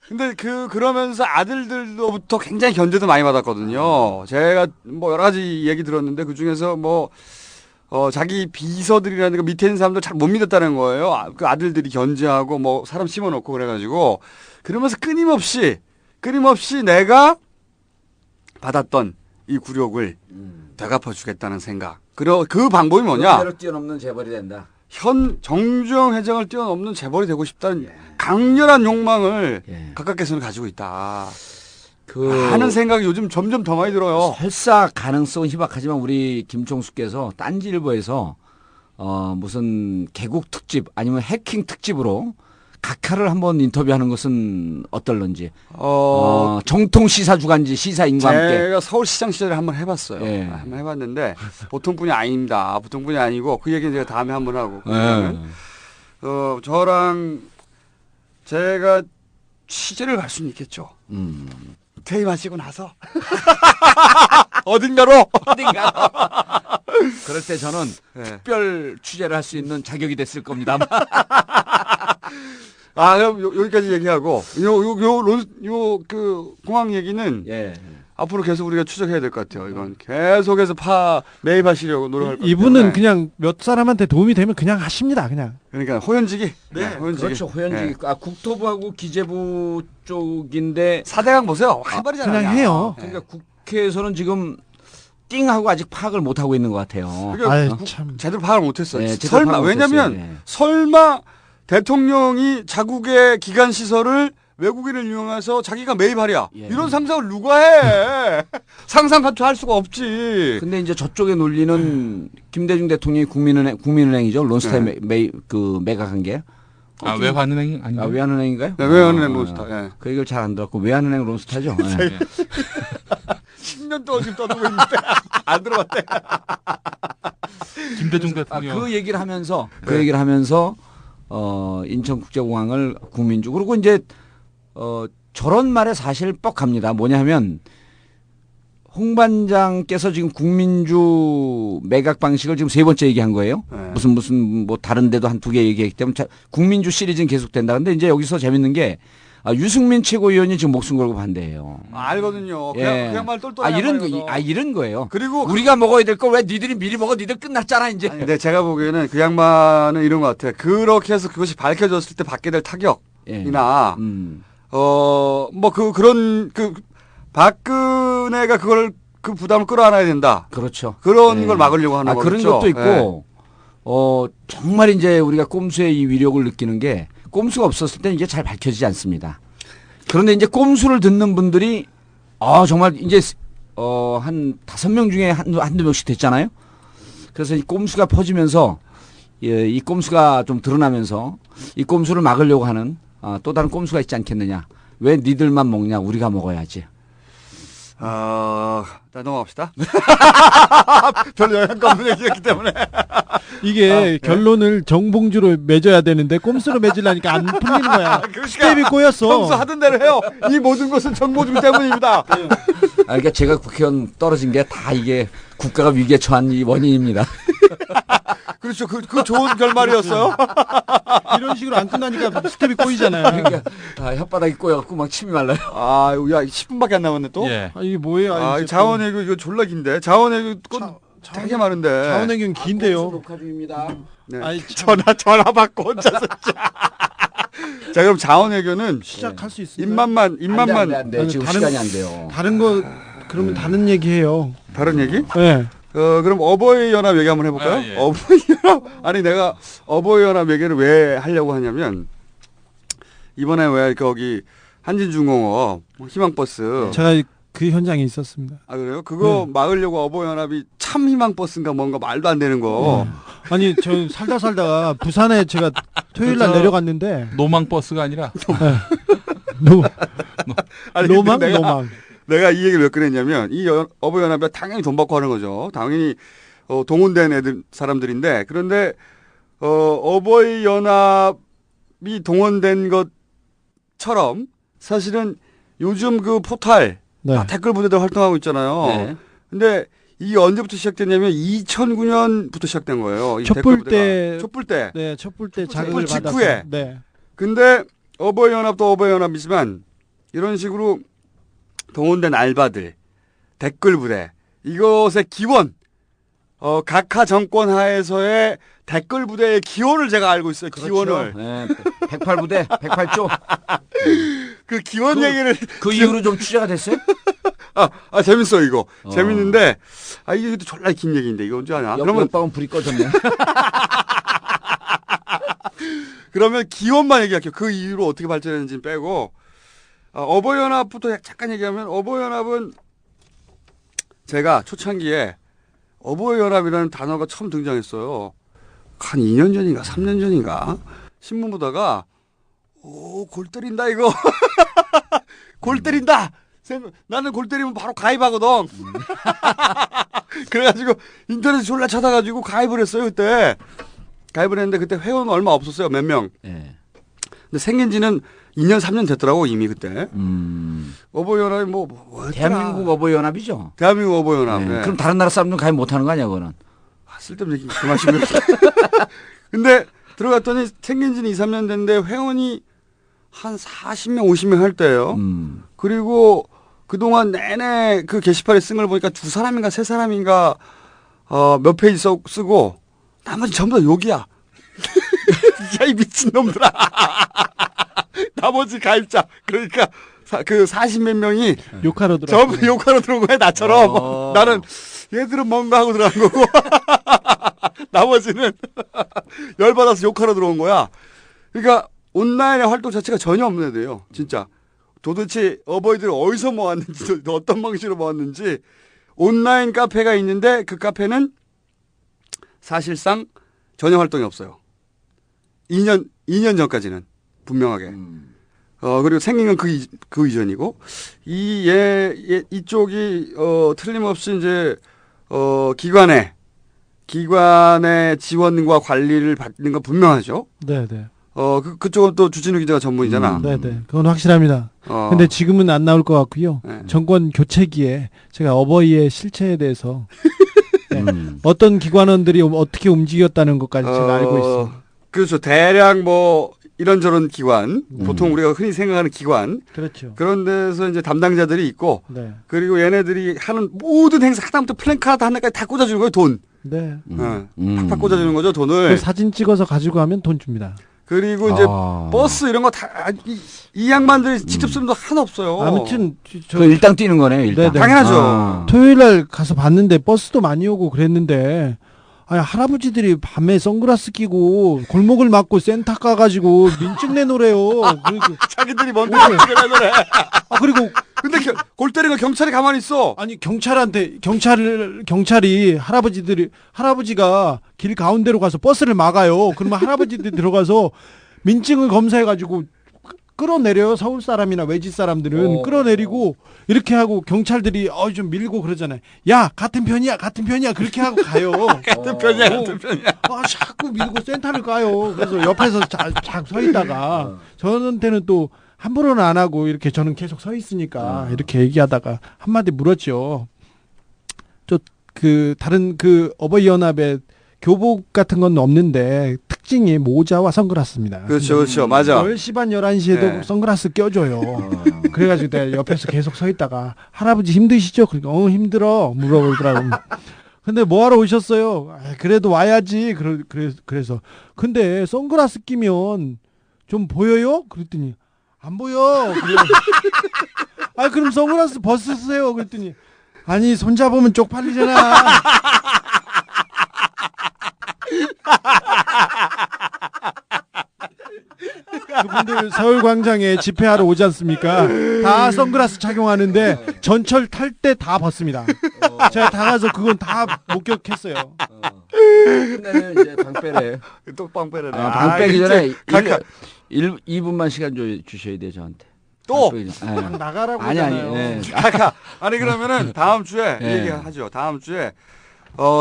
Speaker 1: 근데 그러면서 아들들로부터 굉장히 견제도 많이 받았거든요. 제가 뭐 여러 가지 얘기 들었는데 그 중에서 뭐 자기 비서들이라는 거 밑에 있는 사람들 잘 못 믿었다는 거예요. 그 아들들이 견제하고 뭐 사람 심어놓고 그래가지고 그러면서 끊임없이 내가 받았던 이 굴욕을 되갚아주겠다는 생각. 그 방법이 뭐냐?
Speaker 2: 그대로 뛰어넘는 재벌이 된다.
Speaker 1: 정주영 회장을 뛰어넘는 재벌이 되고 싶다는 강렬한 욕망을
Speaker 2: 예.
Speaker 1: 각하께서는 가지고 있다.
Speaker 2: 그
Speaker 1: 하는 생각이 요즘 점점 더 많이 들어요.
Speaker 2: 설사 가능성은 희박하지만 우리 김총수께서 딴지일보에서 무슨 개국 특집 아니면 해킹 특집으로 각하를 한번 인터뷰하는 것은 어떨런지. 정통 시사 주간지 시사인과 함께.
Speaker 1: 제가 서울시장 시절에 한번 해봤어요.
Speaker 2: 예.
Speaker 1: 한번 해봤는데 보통 분이 아닙니다. 보통 분이 아니고 그 얘기는 제가 다음에 한번 하고.
Speaker 2: 예.
Speaker 1: 저랑 제가 취재를 갈 수는 있겠죠. 퇴임하시고 나서 어딘가로.
Speaker 2: 그럴 때 저는
Speaker 1: 네.
Speaker 2: 특별 취재를 할 수 있는 자격이 됐을 겁니다.
Speaker 1: 그럼 여기까지 얘기하고 그 공항 얘기는
Speaker 2: 예.
Speaker 1: 앞으로 계속 우리가 추적해야 될 것 같아요. 이건 계속해서 매입하시려고 노력할 것 같아요.
Speaker 3: 이분은 그냥 몇 사람한테 도움이 되면 그냥 하십니다. 그냥.
Speaker 1: 그러니까 호연지기. 네, 호연지기.
Speaker 2: 그렇죠. 호연지.
Speaker 1: 네.
Speaker 2: 국토부하고 기재부 쪽인데
Speaker 1: 4대강 보세요. 활발이잖아요.
Speaker 3: 그냥 해요.
Speaker 2: 그러니까 국회에서는 지금 띵하고 아직 파악을 못 하고 있는 것 같아요.
Speaker 1: 그러니까
Speaker 3: 참.
Speaker 1: 제대로 파악을 못했어요.
Speaker 2: 네, 제대로
Speaker 1: 설마
Speaker 2: 파악을
Speaker 1: 왜냐하면
Speaker 2: 못했어요. 네.
Speaker 1: 설마 대통령이 자국의 기관 시설을 외국인을 이용해서 자기가 매입하랴
Speaker 2: 예.
Speaker 1: 이런 상상을 누가 해? 상상조차 할 수가 없지.
Speaker 2: 근데 이제 저쪽의 논리는 김대중 대통령이 국민은행이죠. 론스타에 매각한 게.
Speaker 4: 외환은행 아니에요?
Speaker 2: 외환은행인가요?
Speaker 1: 네, 외환은행 론스타. 예.
Speaker 2: 그 얘기를 잘 안 들었고 외환은행 론스타죠. 예.
Speaker 1: 10년 동안 지금 떠들고 있는데 안 들어봤대.
Speaker 4: 김대중 대통령.
Speaker 2: 그 얘기를 하면서 인천국제공항을 국민주 그리고 이제 저런 말에 사실 뻑합니다. 뭐냐 하면 홍 반장께서 지금 국민주 매각 방식을 지금 3번째 얘기한 거예요.
Speaker 1: 네.
Speaker 2: 무슨 뭐 다른 데도 한 2개 얘기했기 때문에 국민주 시리즈는 계속된다. 근데 이제 여기서 재밌는 게 유승민 최고위원이 지금 목숨 걸고 반대해요.
Speaker 1: 알거든요.
Speaker 2: 예.
Speaker 1: 그냥 말 똘똘하게
Speaker 2: 이런 거예요.
Speaker 1: 그리고
Speaker 2: 우리가 먹어야 될 걸 왜 니들이 미리 먹어? 니들 끝났잖아 이제.
Speaker 1: 아니, 근데 제가 보기에는 그 양반은 이런 것 같아요. 그렇게 해서 그것이 밝혀졌을 때 받게 될 타격이나 그런 박근혜가 그 부담을 끌어안아야 된다.
Speaker 2: 그렇죠.
Speaker 1: 그런
Speaker 2: 예.
Speaker 1: 걸 막으려고 하는 거죠.
Speaker 2: 그런 것도 있고 정말 이제 우리가 꼼수의 이 위력을 느끼는 게 꼼수가 없었을 때 이게 잘 밝혀지지 않습니다. 그런데 이제 꼼수를 듣는 분들이 정말 이제 한 5명 중에 한두 명씩 됐잖아요. 그래서 이 꼼수가 퍼지면서 이 꼼수가 좀 드러나면서 이 꼼수를 막으려고 하는 또 다른 꼼수가 있지 않겠느냐. 왜 니들만 먹냐 우리가 먹어야지.
Speaker 1: 넘어갑시다. 별로 영향가 없는 얘기였기 때문에.
Speaker 3: 이게 결론을 정봉주로 맺어야 되는데 꼼수로 맺으려니까 안 풀리는 거야. 스텝이 꼬였어.
Speaker 1: 평소 하던 대로 해요. 이 모든 것은 정보중 때문입니다.
Speaker 2: 그러니까 제가 국회의원 떨어진 게 다 이게 국가가 위기에 처한 이 원인입니다.
Speaker 1: 그렇죠. 그 좋은 결말이었어요.
Speaker 3: 이런 식으로 안 끝나니까 스텝이 꼬이잖아요.
Speaker 2: 그러니까 혓바닥이 꼬여갖고 막 침이 말라요.
Speaker 1: 야 10분밖에 안 남았네 또.
Speaker 4: 예.
Speaker 3: 이게 뭐예요? 이제
Speaker 1: 자원외교 이거 졸라 긴데. 자원외교 되게 많은데.
Speaker 3: 자원외교는 긴데요.
Speaker 2: 녹화 중입니다.
Speaker 1: 네.
Speaker 3: 아이, 참.
Speaker 1: 전화 받고 혼자서. 자 그럼 자원외교는
Speaker 3: 시작할 수 있습니다.
Speaker 1: 입맛만
Speaker 2: 안 돼. 지금 시간이 안 돼요.
Speaker 3: 다른 거 그러면 다른 얘기해요.
Speaker 1: 다른 얘기?
Speaker 3: 네.
Speaker 1: 그럼 어버이연합 얘기 한번 해볼까요?
Speaker 4: 예.
Speaker 1: 어버이연합 아니 내가 어버이연합 얘기를 왜 하려고 하냐면 이번에 왜 거기 한진중공업 희망버스
Speaker 3: 제가 그 현장에 있었습니다.
Speaker 1: 그래요? 그거 막으려고 어버이연합이 참 희망버스인가 뭔가 말도 안 되는 거.
Speaker 3: 아니 저 살다가 부산에 제가 토요일 날
Speaker 4: 그렇죠.
Speaker 3: 내려갔는데
Speaker 4: 노망버스가 아니라
Speaker 3: 로망.
Speaker 1: 내가 이 얘기를 왜 꺼냈냐면 이 어버이연합이 당연히 돈 받고 하는 거죠. 당연히 동원된 사람들인데 그런데 어버이연합이 동원된 것처럼 사실은 요즘 그 포탈 댓글 부대들 활동하고 있잖아요.
Speaker 2: 네.
Speaker 1: 근데 이게 언제부터 시작됐냐면 2009년부터 시작된 거예요. 이
Speaker 3: 촛불 때.
Speaker 1: 네,
Speaker 3: 촛불 때 자극을
Speaker 1: 촛불
Speaker 3: 받았어요.
Speaker 1: 직후에.
Speaker 3: 네.
Speaker 1: 근데 어버이연합도 어버이연합이지만 이런 식으로 동원된 알바들, 댓글 부대, 이것의 기원, 각하 정권 하에서의 댓글 부대의 기원을 제가 알고 있어요. 기원을.
Speaker 2: 네, 108부대, 108조.
Speaker 1: 그 기원 얘기를.
Speaker 2: 그 이후로 좀 취재가 됐어요?
Speaker 1: 재밌어, 이거. 재밌는데, 이게 또 졸라 긴 얘기인데, 이거 언제 하냐? 그러면.
Speaker 2: 옆방은 불이 꺼졌네.
Speaker 1: 그러면 기원만 얘기할게요. 그 이후로 어떻게 발전했는지 빼고. 어버이연합부터 잠깐 얘기하면, 어버이연합은 제가 초창기에 어버이연합이라는 단어가 처음 등장했어요. 한 2년 전인가 3년 전인가 신문 보다가 골 때린다 이거. 골 때린다. 나는 골 때리면 바로 가입하거든. 그래가지고 인터넷 졸라 찾아가지고 가입을 했어요 그때. 가입을 했는데 그때 회원 얼마 없었어요. 몇 명.
Speaker 2: 네.
Speaker 1: 근데 생긴 지는 2년 3년 됐더라고 이미 그때. 어버이연합이 뭐였더라.
Speaker 2: 대한민국 어버이연합이죠.
Speaker 1: 대한민국 어버이연합.
Speaker 2: 네.
Speaker 1: 네.
Speaker 2: 그럼 다른 나라 사람들은 가입 못하는 거 아니야 그거는?
Speaker 1: 쓸데없는 얘기 좀 하시고요. 근데 들어갔더니 생긴 지는 2, 3년 됐는데 회원이 한 40명, 50명 할 때예요. 그리고 그동안 내내 그 게시판에 쓴 걸 보니까 2사람인가 3사람인가 몇 페이지 쓰고 나머지 전부 다 욕이야. 야, 이 미친놈들아. 나머지 가입자. 그러니까 그 40몇 명이
Speaker 3: 욕하러 들어.
Speaker 1: 전부 욕하러 들어온 거야 나처럼. 나는 얘들은 뭔가 하고 들어간 거고 나머지는 열받아서 욕하러 들어온 거야. 그러니까 온라인의 활동 자체가 전혀 없는 애들이에요. 진짜. 도대체 어버이들이 어디서 모았는지 어떤 방식으로 모았는지 온라인 카페가 있는데 그 카페는 사실상 전혀 활동이 없어요. 2년 전까지는 분명하게. 그리고 생긴 건 그 이전이고, 이쪽이, 틀림없이 이제, 기관의 지원과 관리를 받는 건 분명하죠.
Speaker 3: 네네.
Speaker 1: 그쪽은 또 주진우 기자가 전문이잖아.
Speaker 3: 네네. 그건 확실합니다. 근데 지금은 안 나올 것 같고요.
Speaker 1: 네.
Speaker 3: 정권 교체기에 제가 어버이의 실체에 대해서 네. 어떤 기관원들이 어떻게 움직였다는 것까지 제가 알고 있습니다.
Speaker 1: 그렇죠. 대략 뭐 이런저런 기관, 보통 우리가 흔히 생각하는 기관,
Speaker 3: 그렇죠.
Speaker 1: 그런 데서 이제 담당자들이 있고,
Speaker 3: 네.
Speaker 1: 그리고 얘네들이 하는 모든 행사 하나부터 플랜카드 하나까지 다 꽂아주는 거예요, 돈.
Speaker 3: 네.
Speaker 1: 팍팍 꽂아주는 거죠,
Speaker 3: 그
Speaker 1: 돈을.
Speaker 3: 사진 찍어서 가지고 가면 돈 줍니다.
Speaker 1: 그리고 이제 버스 이런 거 다 이 양반들이 직접 쓰는 돈 하나 없어요.
Speaker 3: 아무튼
Speaker 2: 그 일당 뛰는 거네요. 일당.
Speaker 3: 네네.
Speaker 1: 당연하죠.
Speaker 3: 토요일 날 가서 봤는데 버스도 많이 오고 그랬는데 아니 할아버지들이 밤에 선글라스 끼고 골목을 막고 센터 가가지고 민증 내놓으래요. 그리고
Speaker 1: 자기들이 뭔데 민증을 내놓으래.
Speaker 3: 그리고
Speaker 1: 근데 골 때리는 거 경찰이 가만히 있어.
Speaker 3: 아니 경찰이 할아버지가 길 가운데로 가서 버스를 막아요. 그러면 할아버지들이 들어가서 민증을 검사해가지고 끌어내려요. 서울 사람이나 외지 사람들은 끌어내리고 이렇게 하고 경찰들이 좀 밀고 그러잖아요. 야 같은 편이야 그렇게 하고 가요.
Speaker 1: 같은 편이야.
Speaker 3: 자꾸 밀고 센터를 가요. 그래서 옆에서 쫙 서 있다가 저한테는 또 함부로는 안 하고 이렇게 저는 계속 서 있으니까 이렇게 얘기하다가 한마디 물었죠. 다른 어버이 연합에 교복 같은 건 없는데 특징이 모자와 선글라스입니다.
Speaker 1: 그렇죠. 맞아.
Speaker 3: 10시 반 11시에도
Speaker 1: 네.
Speaker 3: 선글라스 껴줘요. 그래가지고 내가 옆에서 계속 서 있다가 할아버지 힘드시죠? 그러니까 힘들어 물어보더라고. 근데 뭐하러 오셨어요? 그래도 와야지. 그래서 근데 선글라스 끼면 좀 보여요? 그랬더니 안 보여. 그럼 선글라스 벗으세요. 그랬더니 아니 손잡으면 쪽팔리잖아. 그분들 서울광장에 집회하러 오지 않습니까? 다 선글라스 착용하는데 전철 탈 때 다 벗습니다. 제가 다 가서 그건 다 목격했어요.
Speaker 2: 끝내는 이제 방빼래.
Speaker 1: 똑방 빼래.
Speaker 2: 방 빼기 전에 2분만 시간 주셔야 돼요 저한테.
Speaker 1: 또
Speaker 3: 나가라고
Speaker 2: 아니.
Speaker 3: 하잖아요.
Speaker 1: 아니 그러면은 다음 주에
Speaker 2: 네.
Speaker 1: 얘기하죠. 다음 주에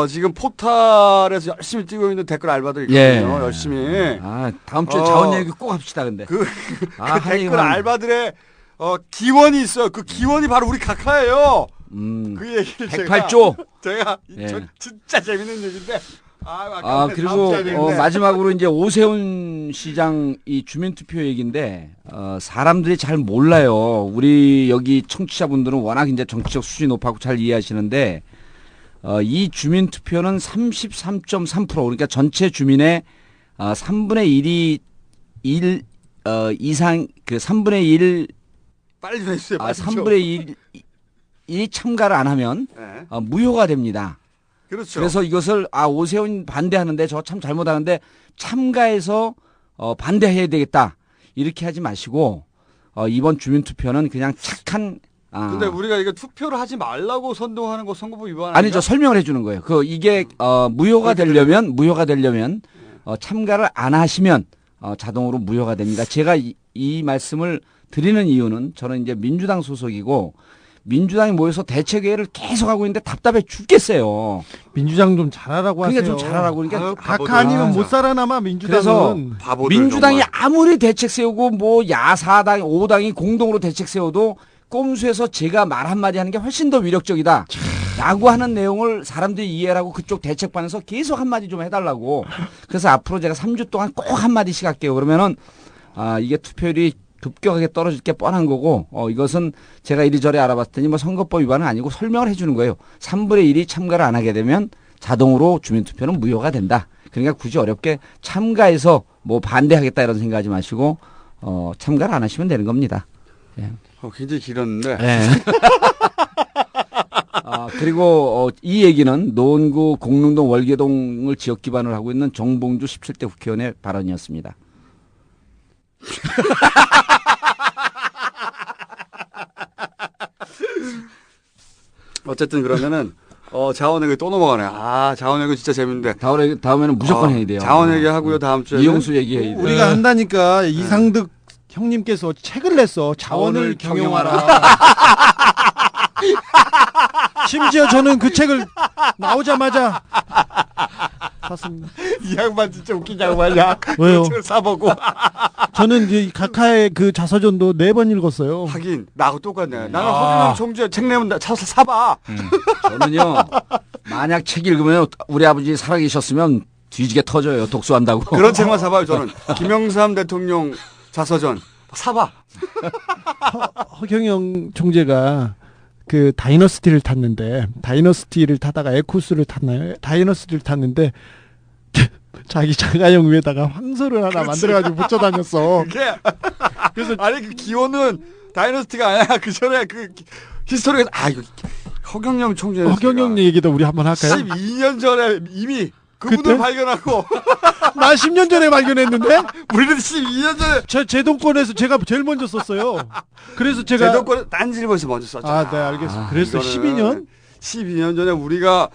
Speaker 1: 지금 포탈에서 열심히 뛰고 있는 댓글 알바들 있거든요. 열심히.
Speaker 2: 다음 주에 자원 얘기 꼭 합시다 근데.
Speaker 1: 그 댓글 알바들의 기원이 있어요. 그 기원이 바로 우리 카카예요. 그 얘기를
Speaker 2: 108조.
Speaker 1: 제가
Speaker 2: 예.
Speaker 1: 진짜 재밌는 얘기인데.
Speaker 2: 그리고 마지막으로 이제 오세훈 시장 이 주민투표 얘기인데 사람들이 잘 몰라요. 우리 여기 청취자분들은 워낙 이제 정치적 수준이 높아고 잘 이해하시는데 이 주민투표는 33.3% 그러니까 전체 주민의 3분의 1이 이상 그 3분의 1
Speaker 1: 빨리 좀 해주세요.
Speaker 2: 3분의 1이 참가를 안 하면
Speaker 1: 네.
Speaker 2: 무효가 됩니다.
Speaker 1: 그렇죠.
Speaker 2: 그래서 이것을 오세훈 반대하는데 저 참 잘못하는데 참가해서 반대해야 되겠다 이렇게 하지 마시고 이번 주민투표는 그냥 착한
Speaker 1: 근데 우리가 이거 투표를 하지 말라고 선동하는 거 선거법 위반
Speaker 2: 아니죠. 설명을 해주는 거예요. 이게 무효가 되려면 참가를 안 하시면 자동으로 무효가 됩니다. 제가 이 말씀을 드리는 이유는 저는 이제 민주당 소속이고 민주당이 모여서 대책회의를 계속 하고 있는데 답답해 죽겠어요.
Speaker 3: 민주당 좀 잘하라고 하세요.
Speaker 2: 그러니까 좀 잘하라고 그러니까
Speaker 3: 각하 아니면 못 살아남아 민주당은.
Speaker 2: 그래서 민주당이 아무리 대책 세우고 뭐 야사당 5당이 공동으로 대책 세워도 꼼수에서 제가 말 한마디 하는 게 훨씬 더 위력적이다 라고 하는 내용을 사람들이 이해하고 그쪽 대책반에서 계속 한마디 좀 해달라고. 그래서 앞으로 제가 3주 동안 꼭 한마디씩 할게요. 그러면은 이게 투표율이 급격하게 떨어질 게 뻔한 거고 이것은 제가 이리저리 알아봤더니 뭐 선거법 위반은 아니고 설명을 해주는 거예요. 3분의 1이 참가를 안 하게 되면 자동으로 주민투표는 무효가 된다. 그러니까 굳이 어렵게 참가해서 뭐 반대하겠다 이런 생각하지 마시고 참가를 안 하시면 되는 겁니다. 예.
Speaker 1: 굉장히 길었는데.
Speaker 2: 네. 그리고 이 얘기는 노원구 공릉동 월계동을 지역 기반으로 하고 있는 정봉주 17대 국회의원의 발언이었습니다.
Speaker 1: 어쨌든 그러면은 자원외교 또 넘어가네. 자원외교 진짜 재밌는데.
Speaker 2: 다음에는 무조건 해야 돼요.
Speaker 1: 자원외교 하고요. 다음 주에
Speaker 2: 이용수 얘기해야 돼요.
Speaker 3: 우리가 한다니까 이상득 형님께서 책을 냈어. 자원을
Speaker 2: 자원을
Speaker 3: 경영하라. 심지어 저는 그 책을 나오자마자 샀습니다.
Speaker 1: 이 양반 진짜 웃긴 양반이야.
Speaker 3: 왜요?
Speaker 1: 그 책을 사보고.
Speaker 3: 저는 이제 각하의 그 자서전도 4번 읽었어요.
Speaker 1: 하긴 나하고 똑같네. 나는 허경영 총재 책 내면 사봐.
Speaker 2: 저는요 만약 책 읽으면 우리 아버지 살아계셨으면 뒤지게 터져요. 독서한다고.
Speaker 1: 그런 책만 사봐요. 저는 김영삼 대통령 자서전 사봐.
Speaker 3: 허경영 총재가 그 다이너스티를 탔는데 다이너스티를 타다가 에쿠스를 탔나요? 다이너스티를 탔는데 자기 자가용 위에다가 황소를 하나 만들어가지고 붙여 다녔어.
Speaker 1: 그게 그래서 아니 그 기원은 다이너스티가 아니야. 그 전에 그 히스토리가 이거 허경영 총재.
Speaker 3: 허경영 얘기도 우리 한번 할까요?
Speaker 1: 12년 전에 이미 그분을
Speaker 3: 그때?
Speaker 1: 발견하고
Speaker 3: 나 10년 전에 발견했는데
Speaker 1: 우리는 12년 전에
Speaker 3: 제 동권에서 제가 제일 먼저 썼어요. 그래서 제가
Speaker 1: 제도권 딴지일보에서 먼저 썼잖아.
Speaker 3: 아, 네, 알겠습니다. 그래서 12년?
Speaker 1: 12년 전에 우리가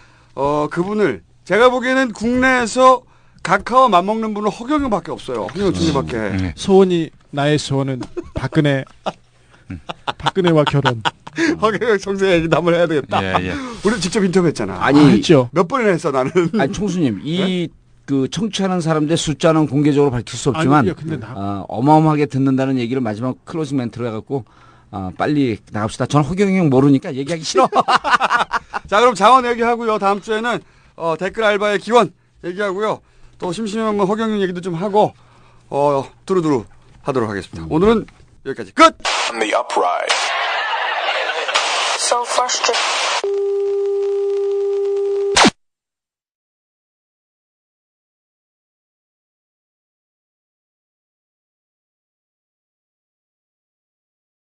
Speaker 1: 그분을 제가 보기에는 국내에서 각하와 맞먹는 분은 허경영밖에 없어요. 허경영 총재밖에.
Speaker 3: 소원이 나의 소원은 박근혜와 결혼.
Speaker 1: 허경영 총재 얘기 한번 해야 되겠다.
Speaker 4: 예.
Speaker 1: 우리 직접 인터뷰했잖아.
Speaker 2: 아니
Speaker 3: 했죠.
Speaker 1: 몇 번이나 했어 나는.
Speaker 2: 아니 총수님 이 그 청취하는 사람들의 숫자는 공개적으로 밝힐 수 없지만
Speaker 3: 아니요, 근데
Speaker 2: 어마어마하게 듣는다는 얘기를 마지막 클로징 멘트로 해갖고 빨리 나갑시다. 전 허경영 모르니까 얘기하기 싫어.
Speaker 1: 자 그럼 자원 얘기하고요. 다음 주에는 댓글 알바의 기원 얘기하고요. 또 심심하면 허경영 얘기도 좀 하고 두루두루 하도록 하겠습니다. 오늘은 여기까지 끝.
Speaker 6: The upright.
Speaker 7: So frustrated.